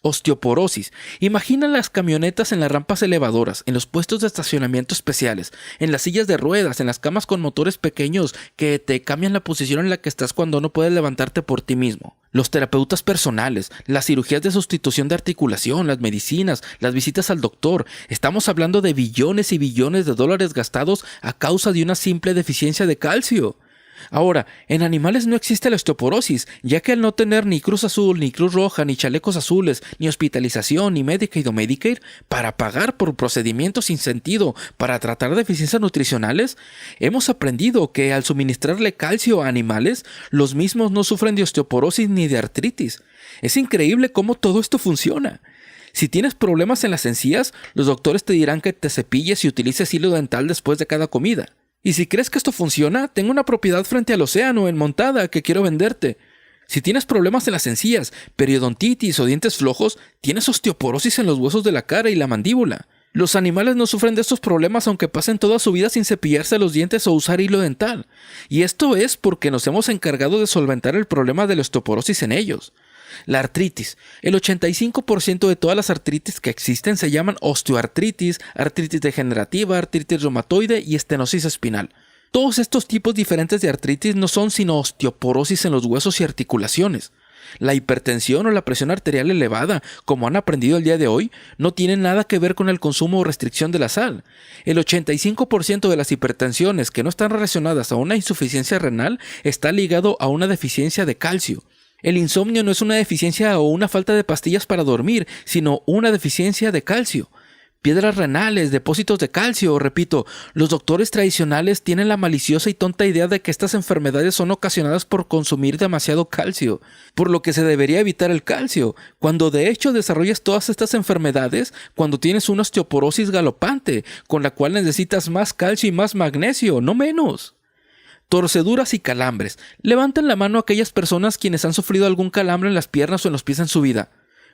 Osteoporosis. Imagina las camionetas en las rampas elevadoras, en los puestos de estacionamiento especiales, en las sillas de ruedas, en las camas con motores pequeños que te cambian la posición en la que estás cuando no puedes levantarte por ti mismo. Los terapeutas personales, las cirugías de sustitución de articulación, las medicinas, las visitas al doctor. Estamos hablando de billones y billones de dólares gastados a causa de una simple deficiencia de calcio. Ahora, en animales no existe la osteoporosis, ya que al no tener ni Cruz Azul, ni Cruz Roja, ni chalecos azules, ni hospitalización, ni Medicaid o Medicare, para pagar por procedimientos sin sentido para tratar deficiencias nutricionales, hemos aprendido que al suministrarle calcio a animales, los mismos no sufren de osteoporosis ni de artritis. Es increíble cómo todo esto funciona. Si tienes problemas en las encías, los doctores te dirán que te cepilles y utilices hilo dental después de cada comida. Y si crees que esto funciona, tengo una propiedad frente al océano en Montada que quiero venderte. Si tienes problemas en las encías, periodontitis o dientes flojos, tienes osteoporosis en los huesos de la cara y la mandíbula. Los animales no sufren de estos problemas aunque pasen toda su vida sin cepillarse los dientes o usar hilo dental. Y esto es porque nos hemos encargado de solventar el problema de la osteoporosis en ellos. La artritis. El 85% de todas las artritis que existen se llaman osteoartritis, artritis degenerativa, artritis reumatoide y estenosis espinal. Todos estos tipos diferentes de artritis no son sino osteoporosis en los huesos y articulaciones. La hipertensión o la presión arterial elevada, como han aprendido el día de hoy, no tienen nada que ver con el consumo o restricción de la sal. El 85% de las hipertensiones que no están relacionadas a una insuficiencia renal está ligado a una deficiencia de calcio. El insomnio no es una deficiencia o una falta de pastillas para dormir, sino una deficiencia de calcio. Piedras renales, depósitos de calcio, repito, los doctores tradicionales tienen la maliciosa y tonta idea de que estas enfermedades son ocasionadas por consumir demasiado calcio, por lo que se debería evitar el calcio, cuando de hecho desarrollas todas estas enfermedades cuando tienes una osteoporosis galopante, con la cual necesitas más calcio y más magnesio, no menos. Torceduras y calambres. Levanten la mano aquellas personas quienes han sufrido algún calambre en las piernas o en los pies en su vida.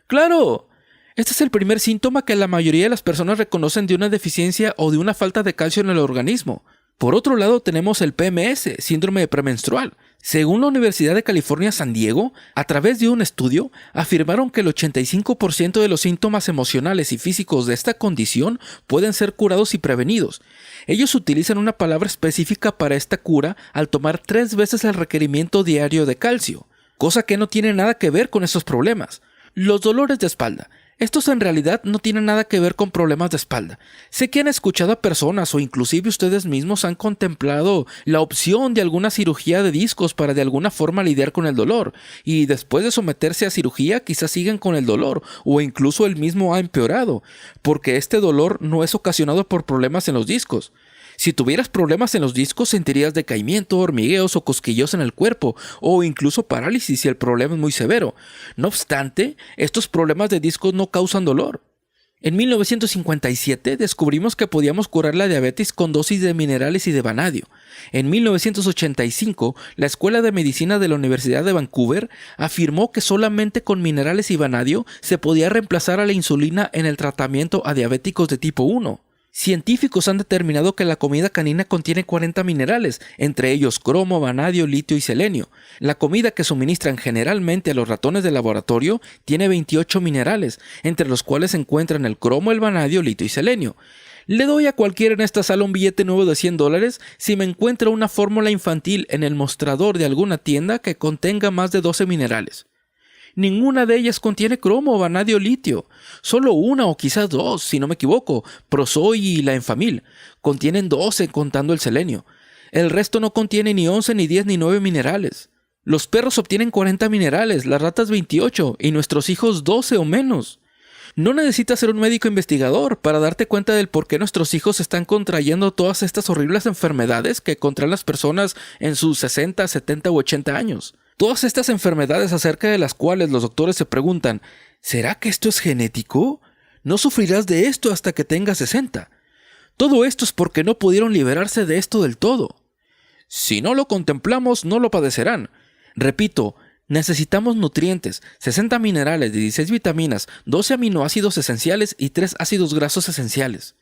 ¡Claro! Este es el primer síntoma que la mayoría de las personas reconocen de una deficiencia o de una falta de calcio en el organismo. Por otro lado tenemos el PMS, síndrome premenstrual. Según la Universidad de California San Diego, a través de un estudio, afirmaron que el 85% de los síntomas emocionales y físicos de esta condición pueden ser curados y prevenidos. Ellos utilizan una palabra específica para esta cura al tomar 3 veces el requerimiento diario de calcio, cosa que no tiene nada que ver con esos problemas. Los dolores de espalda. Estos en realidad no tienen nada que ver con problemas de espalda. Sé que han escuchado a personas o inclusive ustedes mismos han contemplado la opción de alguna cirugía de discos para de alguna forma lidiar con el dolor, y después de someterse a cirugía quizás siguen con el dolor o incluso el mismo ha empeorado, porque este dolor no es ocasionado por problemas en los discos. Si tuvieras problemas en los discos, sentirías decaimiento, hormigueos o cosquilleos en el cuerpo, o incluso parálisis si el problema es muy severo. No obstante, estos problemas de discos no causan dolor. En 1957 descubrimos que podíamos curar la diabetes con dosis de minerales y de vanadio. En 1985, la Escuela de Medicina de la Universidad de Vancouver afirmó que solamente con minerales y vanadio se podía reemplazar a la insulina en el tratamiento a diabéticos de tipo 1. Científicos han determinado que la comida canina contiene 40 minerales, entre ellos cromo, vanadio, litio y selenio. La comida que suministran generalmente a los ratones de laboratorio tiene 28 minerales, entre los cuales se encuentran el cromo, el vanadio, litio y selenio. Le doy a cualquiera en esta sala un billete nuevo de $100 si me encuentra una fórmula infantil en el mostrador de alguna tienda que contenga más de 12 minerales. Ninguna de ellas contiene cromo, vanadio o litio. Solo una o quizás 2, si no me equivoco, Prosoy y la Enfamil. Contienen 12 contando el selenio. El resto no contiene ni 11, ni 10, ni 9 minerales. Los perros obtienen 40 minerales, las ratas 28 y nuestros hijos 12 o menos. No necesitas ser un médico investigador para darte cuenta del por qué nuestros hijos están contrayendo todas estas horribles enfermedades que contraen las personas en sus 60, 70 u 80 años. Todas estas enfermedades acerca de las cuales los doctores se preguntan, ¿será que esto es genético? No sufrirás de esto hasta que tengas 60. Todo esto es porque no pudieron liberarse de esto del todo. Si no lo contemplamos, no lo padecerán. Repito, necesitamos nutrientes, 60 minerales, 16 vitaminas, 12 aminoácidos esenciales y 3 ácidos grasos esenciales.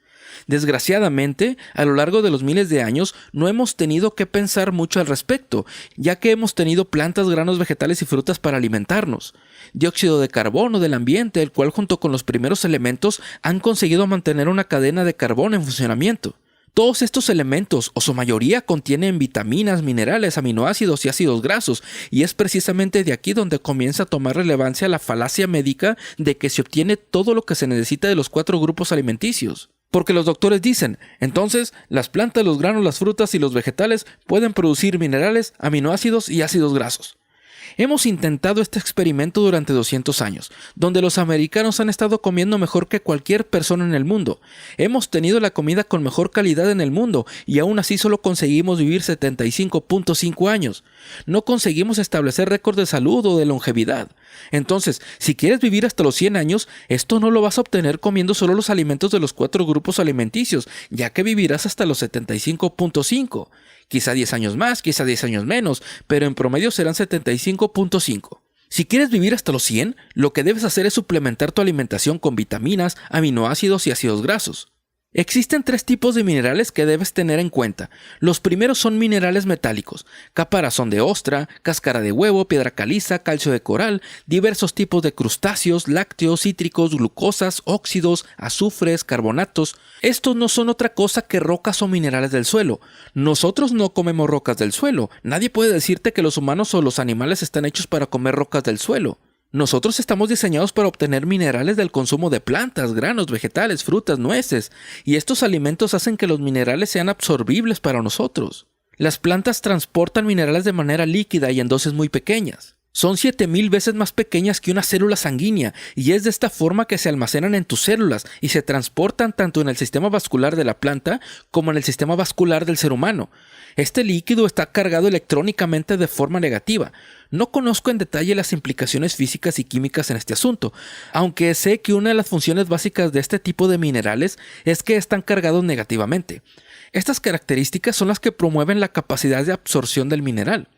Desgraciadamente, a lo largo de los miles de años no hemos tenido que pensar mucho al respecto, ya que hemos tenido plantas, granos, vegetales y frutas para alimentarnos. Dióxido de carbono del ambiente, el cual junto con los primeros elementos han conseguido mantener una cadena de carbón en funcionamiento. Todos estos elementos, o su mayoría, contienen vitaminas, minerales, aminoácidos y ácidos grasos, y es precisamente de aquí donde comienza a tomar relevancia la falacia médica de que se obtiene todo lo que se necesita de los 4 grupos alimenticios. Porque los doctores dicen, entonces, las plantas, los granos, las frutas y los vegetales pueden producir minerales, aminoácidos y ácidos grasos. Hemos intentado este experimento durante 200 años, donde los americanos han estado comiendo mejor que cualquier persona en el mundo. Hemos tenido la comida con mejor calidad en el mundo y aún así solo conseguimos vivir 75.5 años. No conseguimos establecer récord de salud o de longevidad. Entonces, si quieres vivir hasta los 100 años, esto no lo vas a obtener comiendo solo los alimentos de los 4 grupos alimenticios, ya que vivirás hasta los 75.5. Quizá 10 años más, quizá 10 años menos, pero en promedio serán 75.5. Si quieres vivir hasta los 100, lo que debes hacer es suplementar tu alimentación con vitaminas, aminoácidos y ácidos grasos. Existen 3 tipos de minerales que debes tener en cuenta. Los primeros son minerales metálicos, caparazón de ostra, cáscara de huevo, piedra caliza, calcio de coral, diversos tipos de crustáceos, lácteos, cítricos, glucosas, óxidos, azufres, carbonatos. Estos no son otra cosa que rocas o minerales del suelo. Nosotros no comemos rocas del suelo. Nadie puede decirte que los humanos o los animales están hechos para comer rocas del suelo. Nosotros estamos diseñados para obtener minerales del consumo de plantas, granos, vegetales, frutas, nueces, y estos alimentos hacen que los minerales sean absorbibles para nosotros. Las plantas transportan minerales de manera líquida y en dosis muy pequeñas. Son 7000 veces más pequeñas que una célula sanguínea, y es de esta forma que se almacenan en tus células y se transportan tanto en el sistema vascular de la planta como en el sistema vascular del ser humano. Este líquido está cargado electrónicamente de forma negativa. No conozco en detalle las implicaciones físicas y químicas en este asunto, aunque sé que una de las funciones básicas de este tipo de minerales es que están cargados negativamente. Estas características son las que promueven la capacidad de absorción del mineral.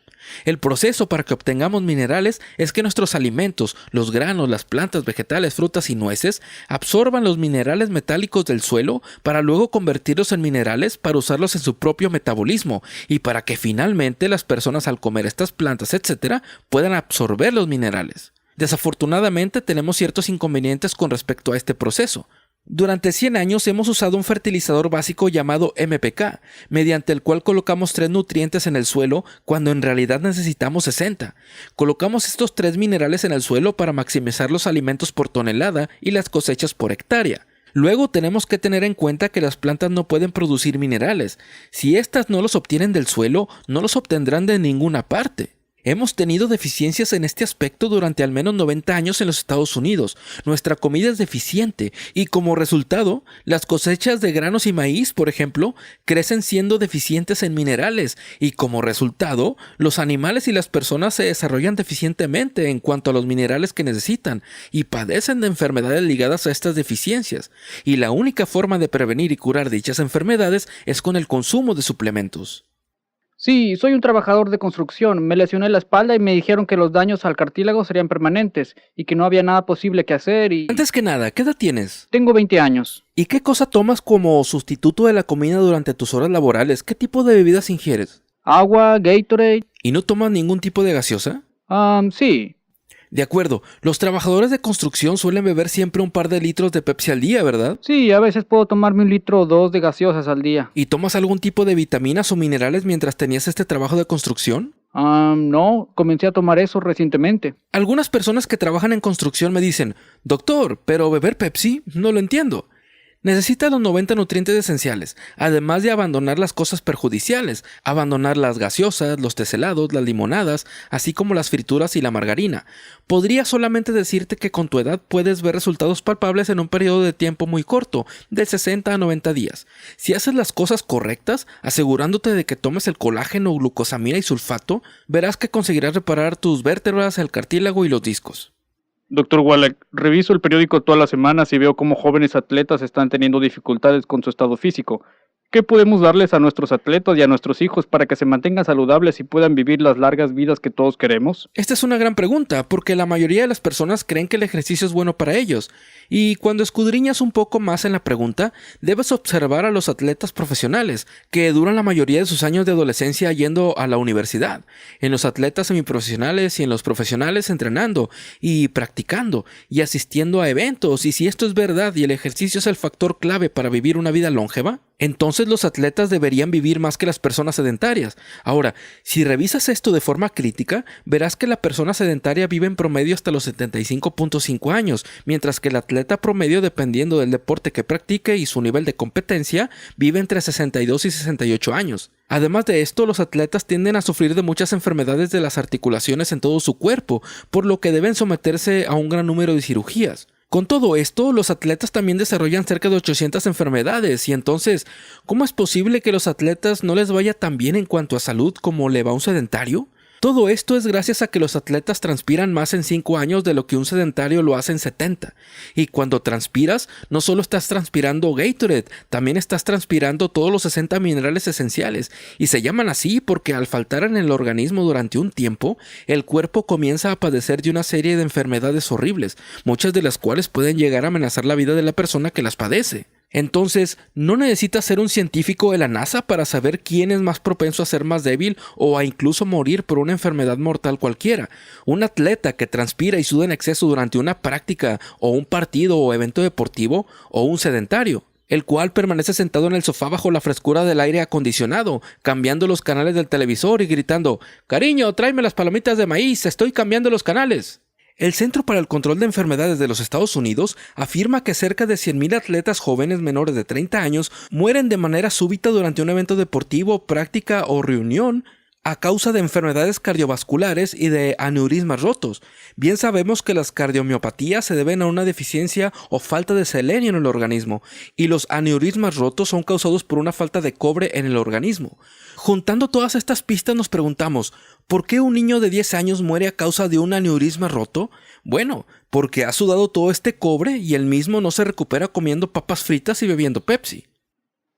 El proceso para que obtengamos minerales es que nuestros alimentos, los granos, las plantas, vegetales, frutas y nueces, absorban los minerales metálicos del suelo para luego convertirlos en minerales para usarlos en su propio metabolismo y para que finalmente las personas al comer estas plantas, etc., puedan absorber los minerales. Desafortunadamente tenemos ciertos inconvenientes con respecto a este proceso. Durante 100 años hemos usado un fertilizador básico llamado MPK, mediante el cual colocamos 3 nutrientes en el suelo cuando en realidad necesitamos 60. Colocamos estos 3 minerales en el suelo para maximizar los alimentos por tonelada y las cosechas por hectárea. Luego tenemos que tener en cuenta que las plantas no pueden producir minerales. Si éstas no los obtienen del suelo, no los obtendrán de ninguna parte. Hemos tenido deficiencias en este aspecto durante al menos 90 años en los Estados Unidos. Nuestra comida es deficiente y como resultado, las cosechas de granos y maíz, por ejemplo, crecen siendo deficientes en minerales y como resultado, los animales y las personas se desarrollan deficientemente en cuanto a los minerales que necesitan y padecen de enfermedades ligadas a estas deficiencias. Y la única forma de prevenir y curar dichas enfermedades es con el consumo de suplementos. Sí, soy un trabajador de construcción. Me lesioné la espalda y me dijeron que los daños al cartílago serían permanentes y que no había nada posible que hacer y... Antes que nada, ¿qué edad tienes? Tengo 20 años. ¿Y qué cosa tomas como sustituto de la comida durante tus horas laborales? ¿Qué tipo de bebidas ingieres? Agua, Gatorade. ¿Y no tomas ningún tipo de gaseosa? Sí. De acuerdo, los trabajadores de construcción suelen beber siempre un par de litros de Pepsi al día, ¿verdad? Sí, a veces puedo tomarme 1 litro o 2 de gaseosas al día. ¿Y tomas algún tipo de vitaminas o minerales mientras tenías este trabajo de construcción? No, comencé a tomar eso recientemente. Algunas personas que trabajan en construcción me dicen, doctor, pero beber Pepsi, no lo entiendo. Necesita los 90 nutrientes esenciales, además de abandonar las cosas perjudiciales, abandonar las gaseosas, los tés helados, las limonadas, así como las frituras y la margarina. Podría solamente decirte que con tu edad puedes ver resultados palpables en un periodo de tiempo muy corto, de 60 a 90 días. Si haces las cosas correctas, asegurándote de que tomes el colágeno, glucosamina y sulfato, verás que conseguirás reparar tus vértebras, el cartílago y los discos. Dr. Wallach, reviso el periódico todas las semanas y veo cómo jóvenes atletas están teniendo dificultades con su estado físico. ¿Qué podemos darles a nuestros atletas y a nuestros hijos para que se mantengan saludables y puedan vivir las largas vidas que todos queremos? Esta es una gran pregunta, porque la mayoría de las personas creen que el ejercicio es bueno para ellos, y cuando escudriñas un poco más en la pregunta, debes observar a los atletas profesionales, que duran la mayoría de sus años de adolescencia yendo a la universidad, en los atletas semiprofesionales y en los profesionales entrenando y practicando y asistiendo a eventos, y si esto es verdad y el ejercicio es el factor clave para vivir una vida longeva, entonces los atletas deberían vivir más que las personas sedentarias. Ahora, si revisas esto de forma crítica, verás que la persona sedentaria vive en promedio hasta los 75.5 años, mientras que el atleta promedio, dependiendo del deporte que practique y su nivel de competencia, vive entre 62 y 68 años. Además de esto, los atletas tienden a sufrir de muchas enfermedades de las articulaciones en todo su cuerpo, por lo que deben someterse a un gran número de cirugías. Con todo esto, los atletas también desarrollan cerca de 800 enfermedades y entonces, ¿cómo es posible que los atletas no les vaya tan bien en cuanto a salud como le va a un sedentario? Todo esto es gracias a que los atletas transpiran más en 5 años de lo que un sedentario lo hace en 70. Y cuando transpiras, no solo estás transpirando Gatorade, también estás transpirando todos los 60 minerales esenciales. Y se llaman así porque al faltar en el organismo durante un tiempo, el cuerpo comienza a padecer de una serie de enfermedades horribles, muchas de las cuales pueden llegar a amenazar la vida de la persona que las padece. Entonces, no necesitas ser un científico de la NASA para saber quién es más propenso a ser más débil o a incluso morir por una enfermedad mortal cualquiera. Un atleta que transpira y suda en exceso durante una práctica o un partido o evento deportivo, o un sedentario, el cual permanece sentado en el sofá bajo la frescura del aire acondicionado, cambiando los canales del televisor y gritando: «Cariño, tráeme las palomitas de maíz, estoy cambiando los canales». El Centro para el Control de Enfermedades de los Estados Unidos afirma que cerca de 100,000 atletas jóvenes menores de 30 años mueren de manera súbita durante un evento deportivo, práctica o reunión a causa de enfermedades cardiovasculares y de aneurismas rotos. Bien sabemos que las cardiomiopatías se deben a una deficiencia o falta de selenio en el organismo, y los aneurismas rotos son causados por una falta de cobre en el organismo. Juntando todas estas pistas nos preguntamos, ¿por qué un niño de 10 años muere a causa de un aneurisma roto? Bueno, porque ha sudado todo este cobre y él mismo no se recupera comiendo papas fritas y bebiendo Pepsi.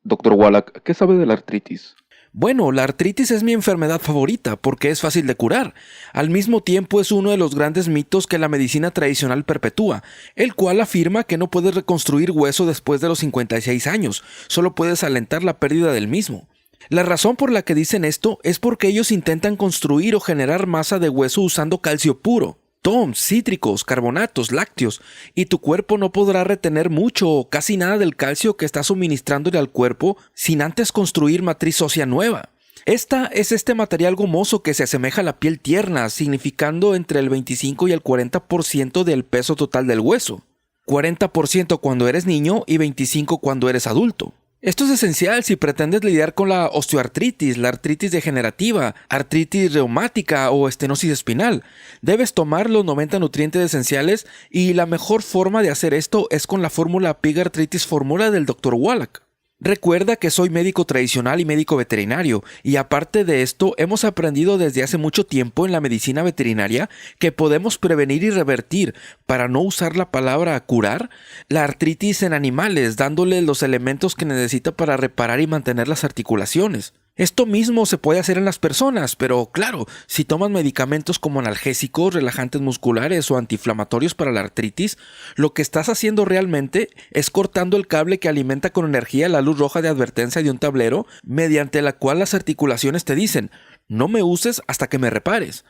Doctor Wallach, ¿qué sabe de la artritis? Bueno, la artritis es mi enfermedad favorita porque es fácil de curar. Al mismo tiempo es uno de los grandes mitos que la medicina tradicional perpetúa, el cual afirma que no puedes reconstruir hueso después de los 56 años, solo puedes alentar la pérdida del mismo. La razón por la que dicen esto es porque ellos intentan construir o generar masa de hueso usando calcio puro, TOMS, cítricos, carbonatos, lácteos, y tu cuerpo no podrá retener mucho o casi nada del calcio que está suministrándole al cuerpo sin antes construir matriz ósea nueva. Esta es este material gomoso que se asemeja a la piel tierna, significando entre el 25 y el 40% del peso total del hueso. 40% cuando eres niño y 25% cuando eres adulto. Esto es esencial si pretendes lidiar con la osteoartritis, la artritis degenerativa, artritis reumática o estenosis espinal. Debes tomar los 90 nutrientes esenciales y la mejor forma de hacer esto es con la fórmula Pig Arthritis Fórmula del Dr. Wallach. Recuerda que soy médico tradicional y médico veterinario, y aparte de esto hemos aprendido desde hace mucho tiempo en la medicina veterinaria que podemos prevenir y revertir, para no usar la palabra curar, la artritis en animales, dándole los elementos que necesita para reparar y mantener las articulaciones. Esto mismo se puede hacer en las personas, pero claro, si tomas medicamentos como analgésicos, relajantes musculares o antiinflamatorios para la artritis, lo que estás haciendo realmente es cortando el cable que alimenta con energía la luz roja de advertencia de un tablero, mediante la cual las articulaciones te dicen: no me uses hasta que me repares.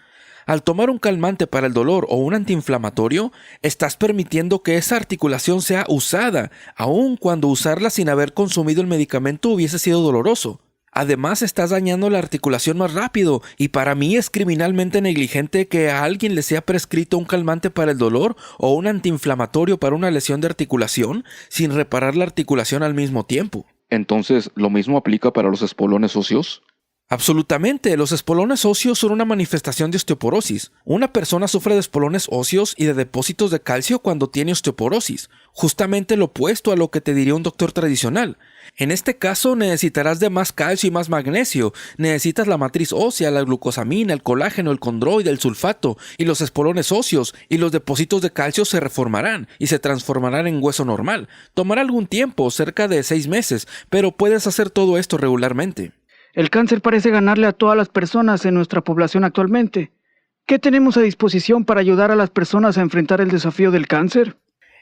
Al tomar un calmante para el dolor o un antiinflamatorio, estás permitiendo que esa articulación sea usada, aun cuando usarla sin haber consumido el medicamento hubiese sido doloroso. Además, estás dañando la articulación más rápido, y para mí es criminalmente negligente que a alguien le sea prescrito un calmante para el dolor o un antiinflamatorio para una lesión de articulación sin reparar la articulación al mismo tiempo. Entonces, ¿lo mismo aplica para los espolones óseos? Absolutamente, los espolones óseos son una manifestación de osteoporosis. Una persona sufre de espolones óseos y de depósitos de calcio cuando tiene osteoporosis, justamente lo opuesto a lo que te diría un doctor tradicional. En este caso necesitarás de más calcio y más magnesio, necesitas la matriz ósea, la glucosamina, el colágeno, el condroide, el sulfato y los espolones óseos, y los depósitos de calcio se reformarán y se transformarán en hueso normal. Tomará algún tiempo, cerca de 6 meses, pero puedes hacer todo esto regularmente. El cáncer parece ganarle a todas las personas en nuestra población actualmente. ¿Qué tenemos a disposición para ayudar a las personas a enfrentar el desafío del cáncer?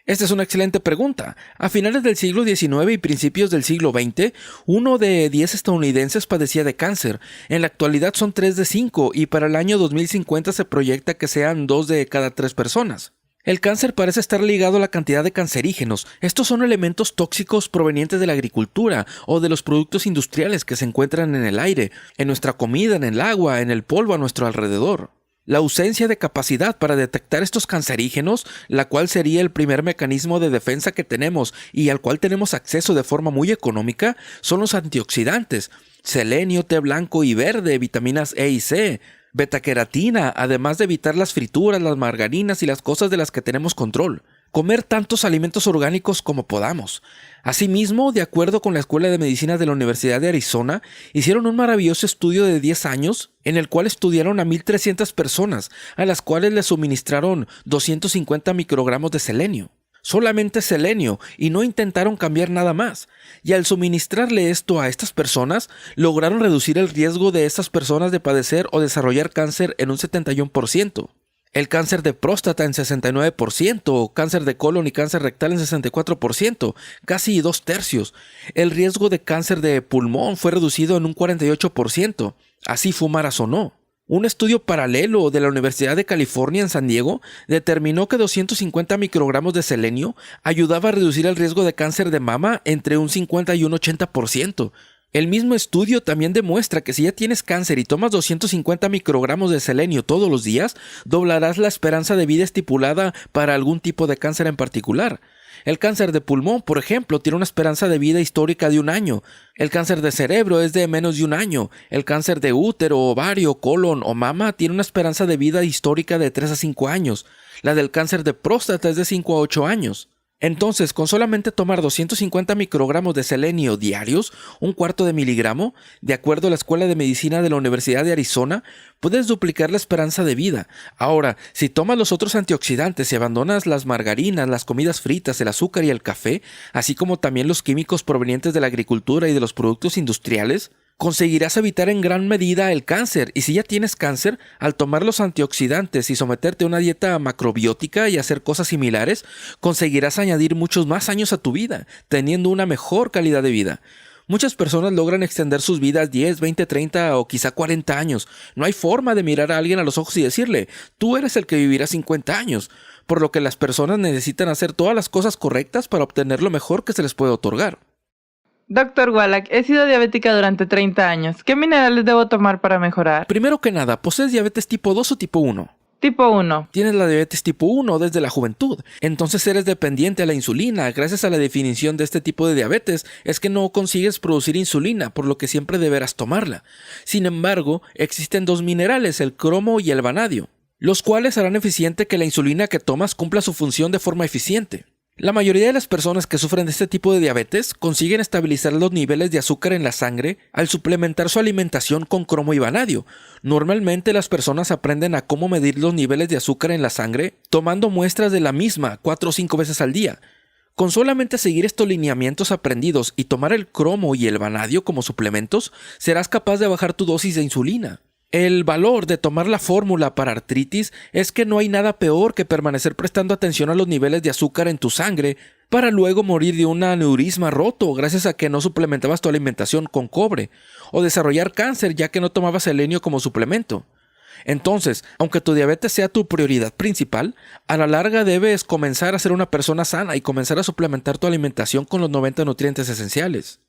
Esta es una excelente pregunta. A finales del siglo XIX y principios del siglo XX, 1 de 10 estadounidenses padecía de cáncer. En la actualidad son 3 de 5 y para el año 2050 se proyecta que sean 2 de cada 3 personas. El cáncer parece estar ligado a la cantidad de cancerígenos. Estos son elementos tóxicos provenientes de la agricultura o de los productos industriales que se encuentran en el aire, en nuestra comida, en el agua, en el polvo a nuestro alrededor. La ausencia de capacidad para detectar estos cancerígenos, la cual sería el primer mecanismo de defensa que tenemos y al cual tenemos acceso de forma muy económica, son los antioxidantes: selenio, té blanco y verde, vitaminas E y C, betaqueratina, además de evitar las frituras, las margarinas y las cosas de las que tenemos control. Comer tantos alimentos orgánicos como podamos. Asimismo, de acuerdo con la Escuela de Medicina de la Universidad de Arizona, hicieron un maravilloso estudio de 10 años en el cual estudiaron a 1,300 personas, a las cuales les suministraron 250 microgramos de selenio. Solamente selenio, y no intentaron cambiar nada más. Y al suministrarle esto a estas personas, lograron reducir el riesgo de estas personas de padecer o desarrollar cáncer en un 71%. El cáncer de próstata en 69%, cáncer de colon y cáncer rectal en 64%, casi 2/3. El riesgo de cáncer de pulmón fue reducido en un 48%, así fumaras o no. Un estudio paralelo de la Universidad de California en San Diego determinó que 250 microgramos de selenio ayudaba a reducir el riesgo de cáncer de mama entre un 50 y un 80%. El mismo estudio también demuestra que si ya tienes cáncer y tomas 250 microgramos de selenio todos los días, doblarás la esperanza de vida estipulada para algún tipo de cáncer en particular. El cáncer de pulmón, por ejemplo, tiene una esperanza de vida histórica de 1 año. El cáncer de cerebro es de menos de 1 año. El cáncer de útero, ovario, colon o mama tiene una esperanza de vida histórica de 3 a 5 años. La del cáncer de próstata es de 5 a 8 años. Entonces, con solamente tomar 250 microgramos de selenio diarios, 1/4 de miligramo, de acuerdo a la Escuela de Medicina de la Universidad de Arizona, puedes duplicar la esperanza de vida. Ahora, si tomas los otros antioxidantes y abandonas las margarinas, las comidas fritas, el azúcar y el café, así como también los químicos provenientes de la agricultura y de los productos industriales, conseguirás evitar en gran medida el cáncer. Y si ya tienes cáncer, al tomar los antioxidantes y someterte a una dieta macrobiótica y hacer cosas similares, conseguirás añadir muchos más años a tu vida, teniendo una mejor calidad de vida. Muchas personas logran extender sus vidas 10, 20, 30 o quizá 40 años. No hay forma de mirar a alguien a los ojos y decirle, tú eres el que vivirá 50 años, por lo que las personas necesitan hacer todas las cosas correctas para obtener lo mejor que se les puede otorgar. Dr. Wallach, he sido diabética durante 30 años. ¿Qué minerales debo tomar para mejorar? Primero que nada, ¿posees diabetes tipo 2 o tipo 1? Tipo 1. Tienes la diabetes tipo 1 desde la juventud, entonces eres dependiente a la insulina. Gracias a la definición de este tipo de diabetes es que no consigues producir insulina, por lo que siempre deberás tomarla. Sin embargo, existen 2 minerales, el cromo y el vanadio, los cuales harán eficiente que la insulina que tomas cumpla su función de forma eficiente. La mayoría de las personas que sufren de este tipo de diabetes consiguen estabilizar los niveles de azúcar en la sangre al suplementar su alimentación con cromo y vanadio. Normalmente las personas aprenden a cómo medir los niveles de azúcar en la sangre tomando muestras de la misma 4 o 5 veces al día. Con solamente seguir estos lineamientos aprendidos y tomar el cromo y el vanadio como suplementos, serás capaz de bajar tu dosis de insulina. El valor de tomar la fórmula para artritis es que no hay nada peor que permanecer prestando atención a los niveles de azúcar en tu sangre para luego morir de un aneurisma roto gracias a que no suplementabas tu alimentación con cobre, o desarrollar cáncer ya que no tomabas selenio como suplemento. Entonces, aunque tu diabetes sea tu prioridad principal, a la larga debes comenzar a ser una persona sana y comenzar a suplementar tu alimentación con los 90 nutrientes esenciales.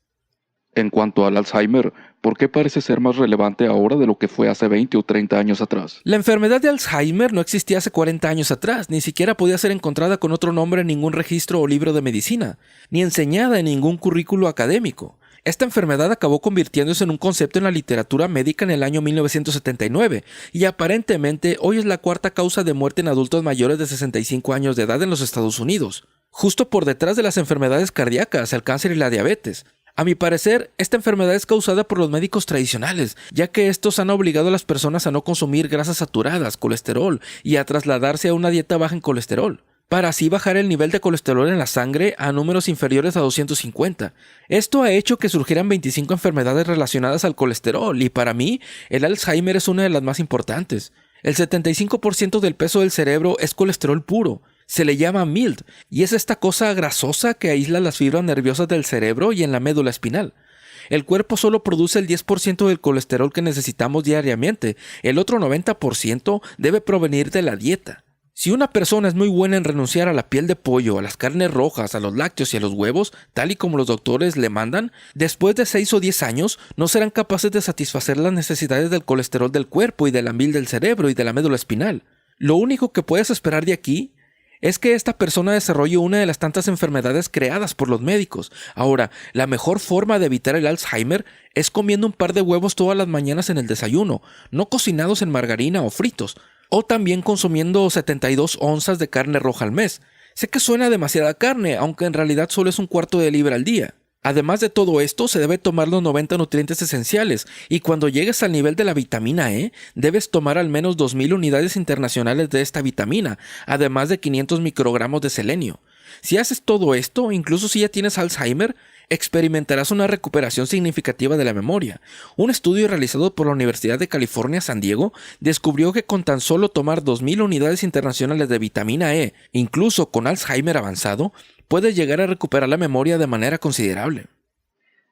En cuanto al Alzheimer, ¿por qué parece ser más relevante ahora de lo que fue hace 20 o 30 años atrás? La enfermedad de Alzheimer no existía hace 40 años atrás, ni siquiera podía ser encontrada con otro nombre en ningún registro o libro de medicina, ni enseñada en ningún currículo académico. Esta enfermedad acabó convirtiéndose en un concepto en la literatura médica en el año 1979 y aparentemente hoy es la cuarta causa de muerte en adultos mayores de 65 años de edad en los Estados Unidos, justo por detrás de las enfermedades cardíacas, el cáncer y la diabetes. A mi parecer, esta enfermedad es causada por los médicos tradicionales, ya que estos han obligado a las personas a no consumir grasas saturadas, colesterol y a trasladarse a una dieta baja en colesterol, para así bajar el nivel de colesterol en la sangre a números inferiores a 250. Esto ha hecho que surgieran 25 enfermedades relacionadas al colesterol y para mí, el Alzheimer es una de las más importantes. El 75% del peso del cerebro es colesterol puro. Se le llama mild y es esta cosa grasosa que aísla las fibras nerviosas del cerebro y en la médula espinal. El cuerpo solo produce el 10% del colesterol que necesitamos diariamente. El otro 90% debe provenir de la dieta. Si una persona es muy buena en renunciar a la piel de pollo, a las carnes rojas, a los lácteos y a los huevos, tal y como los doctores le mandan, después de 6 o 10 años no serán capaces de satisfacer las necesidades del colesterol del cuerpo y de la mil del cerebro y de la médula espinal. Lo único que puedes esperar de aquí es que esta persona desarrolle una de las tantas enfermedades creadas por los médicos. Ahora, la mejor forma de evitar el Alzheimer es comiendo un par de huevos todas las mañanas en el desayuno, no cocinados en margarina o fritos, o también consumiendo 72 onzas de carne roja al mes. Sé que suena demasiada carne, aunque en realidad solo es un cuarto de libra al día. Además de todo esto, se debe tomar los 90 nutrientes esenciales, y cuando llegues al nivel de la vitamina E, debes tomar al menos 2000 unidades internacionales de esta vitamina, además de 500 microgramos de selenio. Si haces todo esto, incluso si ya tienes Alzheimer, experimentarás una recuperación significativa de la memoria. Un estudio realizado por la Universidad de California, San Diego, descubrió que con tan solo tomar 2000 unidades internacionales de vitamina E, incluso con Alzheimer avanzado, puedes llegar a recuperar la memoria de manera considerable.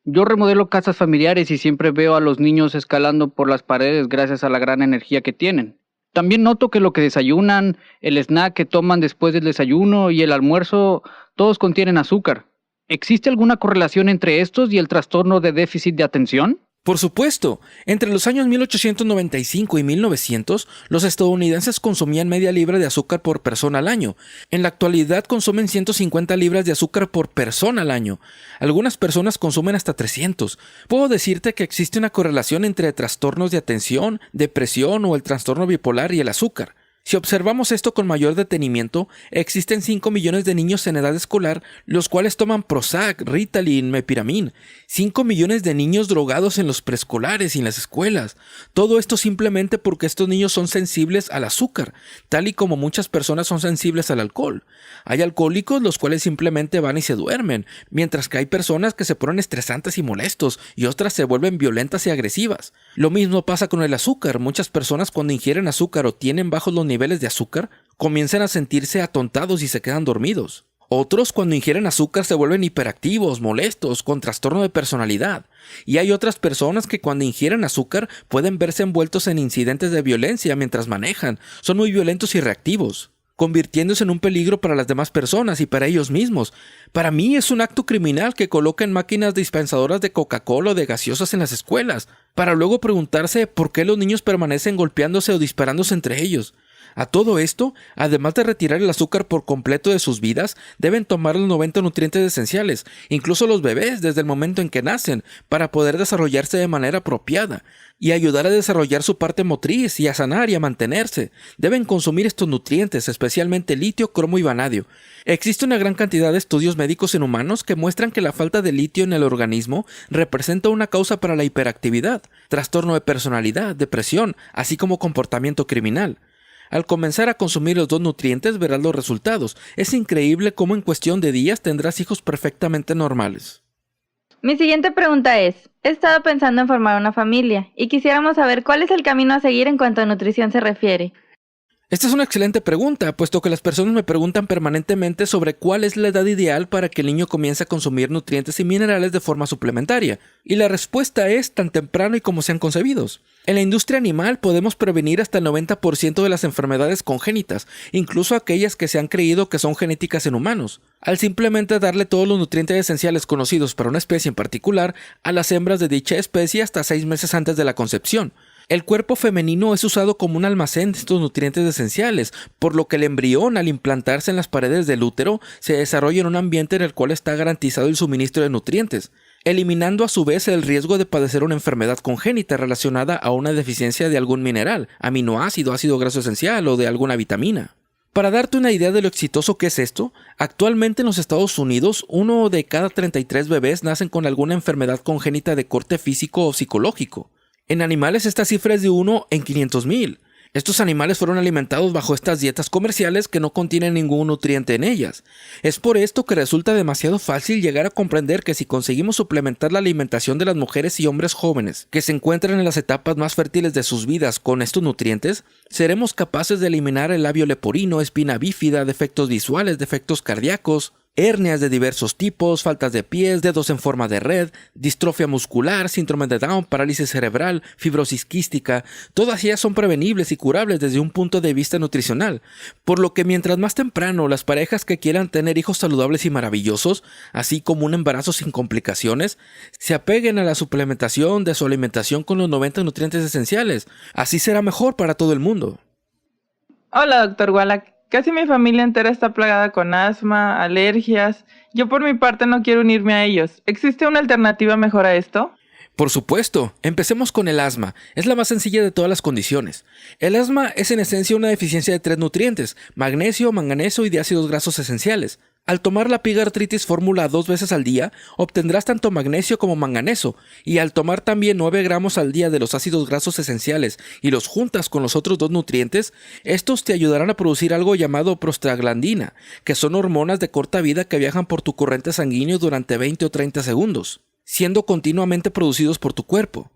Yo remodelo casas familiares y siempre veo a los niños escalando por las paredes gracias a la gran energía que tienen. También noto que lo que desayunan, el snack que toman después del desayuno y el almuerzo, todos contienen azúcar. ¿Existe alguna correlación entre estos y el trastorno de déficit de atención? Por supuesto, entre los años 1895 y 1900, los estadounidenses consumían media libra de azúcar por persona al año. En la actualidad consumen 150 libras de azúcar por persona al año. Algunas personas consumen hasta 300. Puedo decirte que existe una correlación entre trastornos de atención, depresión o el trastorno bipolar y el azúcar. Si observamos esto con mayor detenimiento, existen 5 millones de niños en edad escolar los cuales toman Prozac, Ritalin, Mepiramin. 5 millones de niños drogados en los preescolares y en las escuelas. Todo esto simplemente porque estos niños son sensibles al azúcar, tal y como muchas personas son sensibles al alcohol. Hay alcohólicos los cuales simplemente van y se duermen, mientras que hay personas que se ponen estresantes y molestos y otras se vuelven violentas y agresivas. Lo mismo pasa con el azúcar. Muchas personas cuando ingieren azúcar o tienen bajos los niveles de azúcar, comienzan a sentirse atontados y se quedan dormidos. Otros cuando ingieren azúcar se vuelven hiperactivos, molestos, con trastorno de personalidad. Y hay otras personas que cuando ingieren azúcar pueden verse envueltos en incidentes de violencia mientras manejan. Son muy violentos y reactivos, convirtiéndose en un peligro para las demás personas y para ellos mismos. Para mí es un acto criminal que coloquen máquinas dispensadoras de Coca-Cola o de gaseosas en las escuelas, para luego preguntarse por qué los niños permanecen golpeándose o disparándose entre ellos. A todo esto, además de retirar el azúcar por completo de sus vidas, deben tomar los 90 nutrientes esenciales, incluso los bebés desde el momento en que nacen, para poder desarrollarse de manera apropiada y ayudar a desarrollar su parte motriz y a sanar y a mantenerse. Deben consumir estos nutrientes, especialmente litio, cromo y vanadio. Existe una gran cantidad de estudios médicos en humanos que muestran que la falta de litio en el organismo representa una causa para la hiperactividad, trastorno de personalidad, depresión, así como comportamiento criminal. Al comenzar a consumir los dos nutrientes verás los resultados. Es increíble cómo en cuestión de días tendrás hijos perfectamente normales. Mi siguiente pregunta es, he estado pensando en formar una familia y quisiéramos saber cuál es el camino a seguir en cuanto a nutrición se refiere. Esta es una excelente pregunta, puesto que las personas me preguntan permanentemente sobre cuál es la edad ideal para que el niño comience a consumir nutrientes y minerales de forma suplementaria. Y la respuesta es tan temprano y como sean concebidos. En la industria animal podemos prevenir hasta el 90% de las enfermedades congénitas, incluso aquellas que se han creído que son genéticas en humanos, al simplemente darle todos los nutrientes esenciales conocidos para una especie en particular a las hembras de dicha especie hasta 6 meses antes de la concepción. El cuerpo femenino es usado como un almacén de estos nutrientes esenciales, por lo que el embrión, al implantarse en las paredes del útero, se desarrolla en un ambiente en el cual está garantizado el suministro de nutrientes. eliminando a su vez el riesgo de padecer una enfermedad congénita relacionada a una deficiencia de algún mineral, aminoácido, ácido graso esencial o de alguna vitamina. Para darte una idea de lo exitoso que es esto, actualmente en los Estados Unidos, 1 de cada 33 bebés nacen con alguna enfermedad congénita de corte físico o psicológico. En animales esta cifra es de 1 en 500,000. Estos animales fueron alimentados bajo estas dietas comerciales que no contienen ningún nutriente en ellas. Es por esto que resulta demasiado fácil llegar a comprender que si conseguimos suplementar la alimentación de las mujeres y hombres jóvenes que se encuentran en las etapas más fértiles de sus vidas con estos nutrientes, seremos capaces de eliminar el labio leporino, espina bífida, defectos visuales, defectos cardíacos, hernias de diversos tipos, faltas de pies, dedos en forma de red, distrofia muscular, síndrome de Down, parálisis cerebral, fibrosis quística. Todas ellas son prevenibles y curables desde un punto de vista nutricional, por lo que mientras más temprano las parejas que quieran tener hijos saludables y maravillosos, así como un embarazo sin complicaciones, se apeguen a la suplementación de su alimentación con los 90 nutrientes esenciales, así será mejor para todo el mundo. Hola, doctor Wallach. Casi mi familia entera está plagada con asma, alergias. Yo por mi parte no quiero unirme a ellos. ¿Existe una alternativa mejor a esto? Por supuesto, empecemos con el asma. Es la más sencilla de todas las condiciones. El asma es en esencia una deficiencia de 3 nutrientes, magnesio, manganeso y de ácidos grasos esenciales. Al tomar la Pigartritis fórmula 2 veces al día, obtendrás tanto magnesio como manganeso, y al tomar también 9 gramos al día de los ácidos grasos esenciales y los juntas con los otros 2 nutrientes, estos te ayudarán a producir algo llamado prostaglandina, que son hormonas de corta vida que viajan por tu corriente sanguíneo durante 20 o 30 segundos, siendo continuamente producidos por tu cuerpo.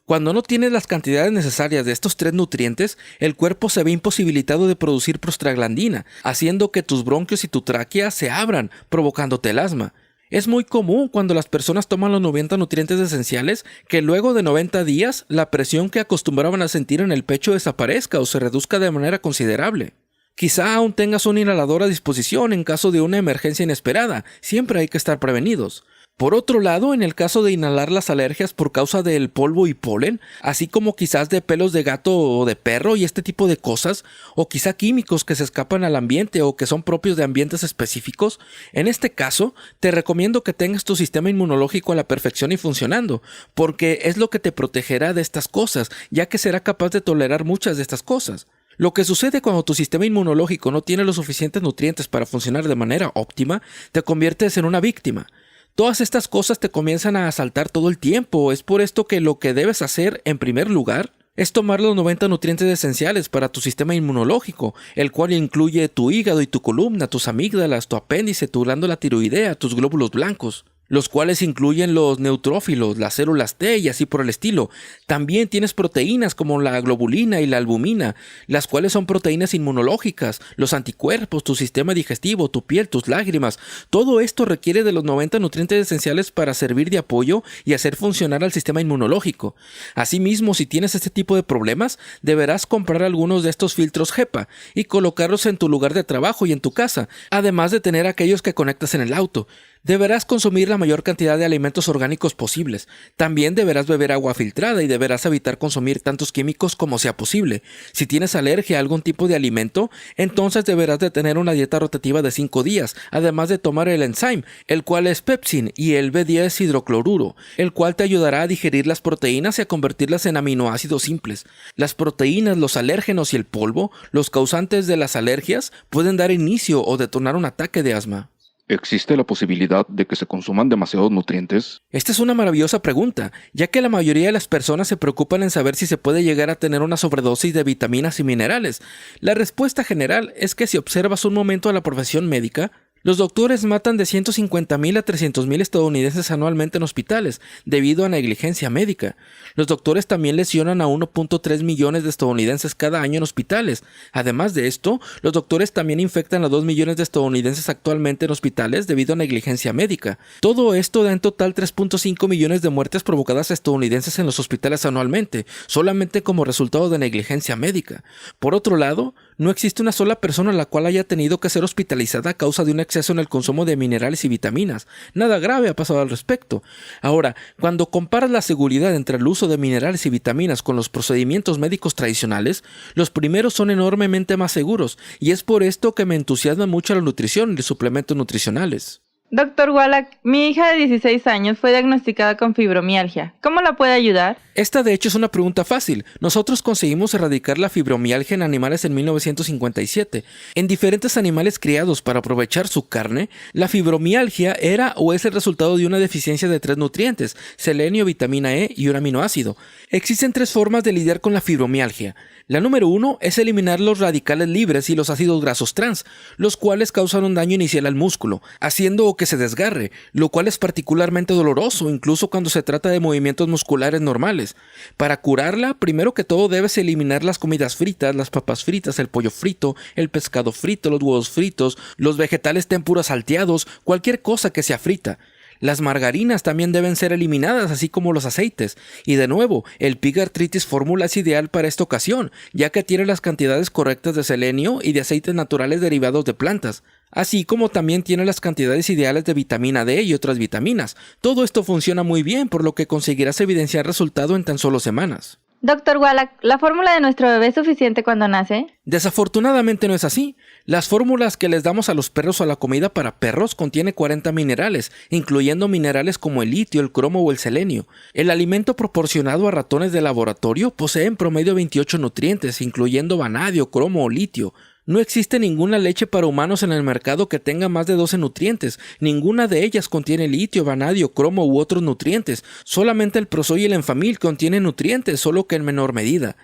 Cuando no tienes las cantidades necesarias de estos 3 nutrientes, el cuerpo se ve imposibilitado de producir prostaglandina, haciendo que tus bronquios y tu tráquea se abran, provocándote el asma. Es muy común cuando las personas toman los 90 nutrientes esenciales que luego de 90 días la presión que acostumbraban a sentir en el pecho desaparezca o se reduzca de manera considerable. Quizá aún tengas un inhalador a disposición en caso de una emergencia inesperada, siempre hay que estar prevenidos. Por otro lado, en el caso de inhalar las alergias por causa del polvo y polen, así como quizás de pelos de gato o de perro y este tipo de cosas, o quizá químicos que se escapan al ambiente o que son propios de ambientes específicos, en este caso, te recomiendo que tengas tu sistema inmunológico a la perfección y funcionando, porque es lo que te protegerá de estas cosas, ya que será capaz de tolerar muchas de estas cosas. Lo que sucede cuando tu sistema inmunológico no tiene los suficientes nutrientes para funcionar de manera óptima, te conviertes en una víctima. Todas estas cosas te comienzan a asaltar todo el tiempo. Es por esto que lo que debes hacer, en primer lugar, es tomar los 90 nutrientes esenciales para tu sistema inmunológico, el cual incluye tu hígado y tu columna, tus amígdalas, tu apéndice, tu glándula tiroidea, tus glóbulos blancos, los cuales incluyen los neutrófilos, las células T y así por el estilo. También tienes proteínas como la globulina y la albumina, las cuales son proteínas inmunológicas, los anticuerpos, tu sistema digestivo, tu piel, tus lágrimas. Todo esto requiere de los 90 nutrientes esenciales para servir de apoyo y hacer funcionar al sistema inmunológico. Asimismo, si tienes este tipo de problemas, deberás comprar algunos de estos filtros HEPA y colocarlos en tu lugar de trabajo y en tu casa, además de tener aquellos que conectas en el auto. Deberás consumir la mayor cantidad de alimentos orgánicos posibles. También deberás beber agua filtrada y deberás evitar consumir tantos químicos como sea posible. Si tienes alergia a algún tipo de alimento, entonces deberás de tener una dieta rotativa de 5 días, además de tomar el Enzyme, el cual es pepsin, y el B10 hidrocloruro, el cual te ayudará a digerir las proteínas y a convertirlas en aminoácidos simples. Las proteínas, los alérgenos y el polvo, los causantes de las alergias, pueden dar inicio o detonar un ataque de asma. ¿Existe la posibilidad de que se consuman demasiados nutrientes? Esta es una maravillosa pregunta, ya que la mayoría de las personas se preocupan en saber si se puede llegar a tener una sobredosis de vitaminas y minerales. La respuesta general es que si observas un momento a la profesión médica, los doctores matan de 150,000 a 300,000 estadounidenses anualmente en hospitales debido a negligencia médica. Los doctores también lesionan a 1.3 millones de estadounidenses cada año en hospitales. Además de esto, los doctores también infectan a 2 millones de estadounidenses actualmente en hospitales debido a negligencia médica. Todo esto da en total 3.5 millones de muertes provocadas a estadounidenses en los hospitales anualmente, solamente como resultado de negligencia médica. Por otro lado, no existe una sola persona la cual haya tenido que ser hospitalizada a causa de un exceso en el consumo de minerales y vitaminas. Nada grave ha pasado al respecto. Ahora, cuando comparas la seguridad entre el uso de minerales y vitaminas con los procedimientos médicos tradicionales, los primeros son enormemente más seguros, y es por esto que me entusiasma mucho la nutrición y los suplementos nutricionales. Doctor Wallach, mi hija de 16 años fue diagnosticada con fibromialgia. ¿Cómo la puede ayudar? Esta de hecho es una pregunta fácil. Nosotros conseguimos erradicar la fibromialgia en animales en 1957. En diferentes animales criados para aprovechar su carne, la fibromialgia era o es el resultado de una deficiencia de 3 nutrientes, selenio, vitamina E y un aminoácido. Existen 3 formas de lidiar con la fibromialgia. La número 1 es eliminar los radicales libres y los ácidos grasos trans, los cuales causan un daño inicial al músculo, haciendo que se desgarre, lo cual es particularmente doloroso, incluso cuando se trata de movimientos musculares normales. Para curarla, primero que todo debes eliminar las comidas fritas, las papas fritas, el pollo frito, el pescado frito, los huevos fritos, los vegetales tempura salteados, cualquier cosa que sea frita. Las margarinas también deben ser eliminadas, así como los aceites. Y de nuevo, el Pig Arthritis Fórmula es ideal para esta ocasión, ya que tiene las cantidades correctas de selenio y de aceites naturales derivados de plantas, así como también tiene las cantidades ideales de vitamina D y otras vitaminas. Todo esto funciona muy bien, por lo que conseguirás evidenciar resultado en tan solo semanas. Doctor Wallach, ¿la fórmula de nuestro bebé es suficiente cuando nace? Desafortunadamente no es así. Las fórmulas que les damos a los perros o a la comida para perros contiene 40 minerales, incluyendo minerales como el litio, el cromo o el selenio. El alimento proporcionado a ratones de laboratorio posee en promedio 28 nutrientes, incluyendo vanadio, cromo o litio. No existe ninguna leche para humanos en el mercado que tenga más de 12 nutrientes. Ninguna de ellas contiene litio, vanadio, cromo u otros nutrientes. Solamente el Prosoy y el Enfamil contienen nutrientes, solo que en menor medida.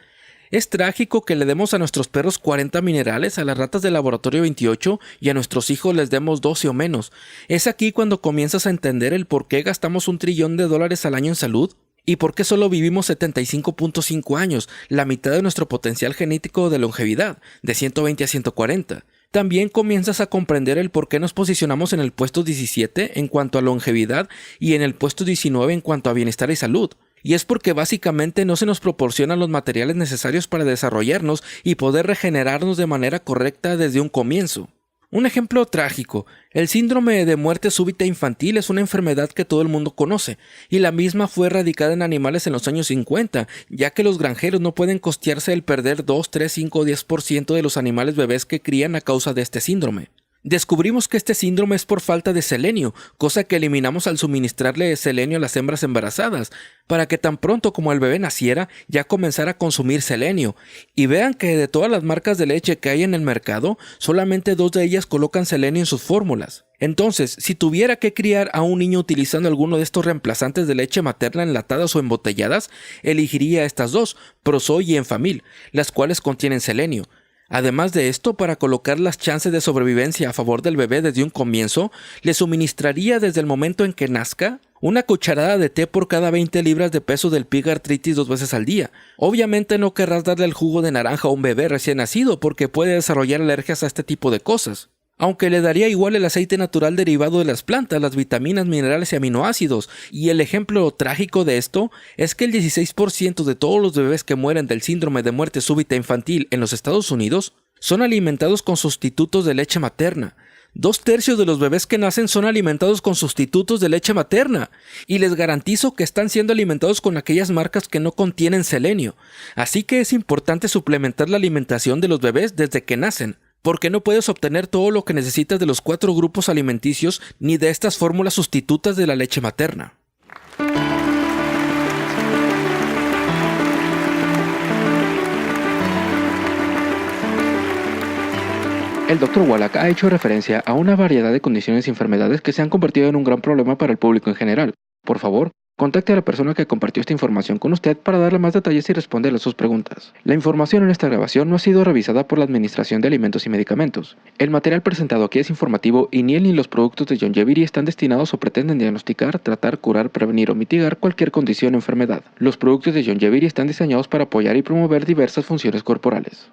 Es trágico que le demos a nuestros perros 40 minerales, a las ratas de laboratorio 28 y a nuestros hijos les demos 12 o menos. Es aquí cuando comienzas a entender el por qué gastamos $1 trillón al año en salud. ¿Y por qué solo vivimos 75.5 años, la mitad de nuestro potencial genético de longevidad, de 120 a 140? También comienzas a comprender el por qué nos posicionamos en el puesto 17 en cuanto a longevidad y en el puesto 19 en cuanto a bienestar y salud. Y es porque básicamente no se nos proporcionan los materiales necesarios para desarrollarnos y poder regenerarnos de manera correcta desde un comienzo. Un ejemplo trágico, el síndrome de muerte súbita infantil es una enfermedad que todo el mundo conoce, y la misma fue erradicada en animales en los años 50, ya que los granjeros no pueden costearse el perder 2, 3, 5 o 10% de los animales bebés que crían a causa de este síndrome. Descubrimos que este síndrome es por falta de selenio, cosa que eliminamos al suministrarle selenio a las hembras embarazadas, para que tan pronto como el bebé naciera ya comenzara a consumir selenio. Y vean que de todas las marcas de leche que hay en el mercado, solamente 2 de ellas colocan selenio en sus fórmulas. Entonces, si tuviera que criar a un niño utilizando alguno de estos reemplazantes de leche materna enlatadas o embotelladas, elegiría estas 2, Prosoy y Enfamil, las cuales contienen selenio. Además de esto, para colocar las chances de sobrevivencia a favor del bebé desde un comienzo, le suministraría desde el momento en que nazca una cucharada de té por cada 20 libras de peso del Pig Arthritis 2 veces al día. Obviamente no querrás darle el jugo de naranja a un bebé recién nacido porque puede desarrollar alergias a este tipo de cosas. Aunque le daría igual el aceite natural derivado de las plantas, las vitaminas, minerales y aminoácidos. Y el ejemplo trágico de esto es que el 16% de todos los bebés que mueren del síndrome de muerte súbita infantil en los Estados Unidos son alimentados con sustitutos de leche materna. 2/3 de los bebés que nacen son alimentados con sustitutos de leche materna. Y les garantizo que están siendo alimentados con aquellas marcas que no contienen selenio. Así que es importante suplementar la alimentación de los bebés desde que nacen, porque no puedes obtener todo lo que necesitas de los 4 grupos alimenticios ni de estas fórmulas sustitutas de la leche materna. El Dr. Wallach ha hecho referencia a una variedad de condiciones y enfermedades que se han convertido en un gran problema para el público en general. Por favor, contacte a la persona que compartió esta información con usted para darle más detalles y responderle a sus preguntas. La información en esta grabación no ha sido revisada por la Administración de Alimentos y Medicamentos. El material presentado aquí es informativo y ni él ni los productos de Youngevity están destinados o pretenden diagnosticar, tratar, curar, prevenir o mitigar cualquier condición o enfermedad. Los productos de Youngevity están diseñados para apoyar y promover diversas funciones corporales.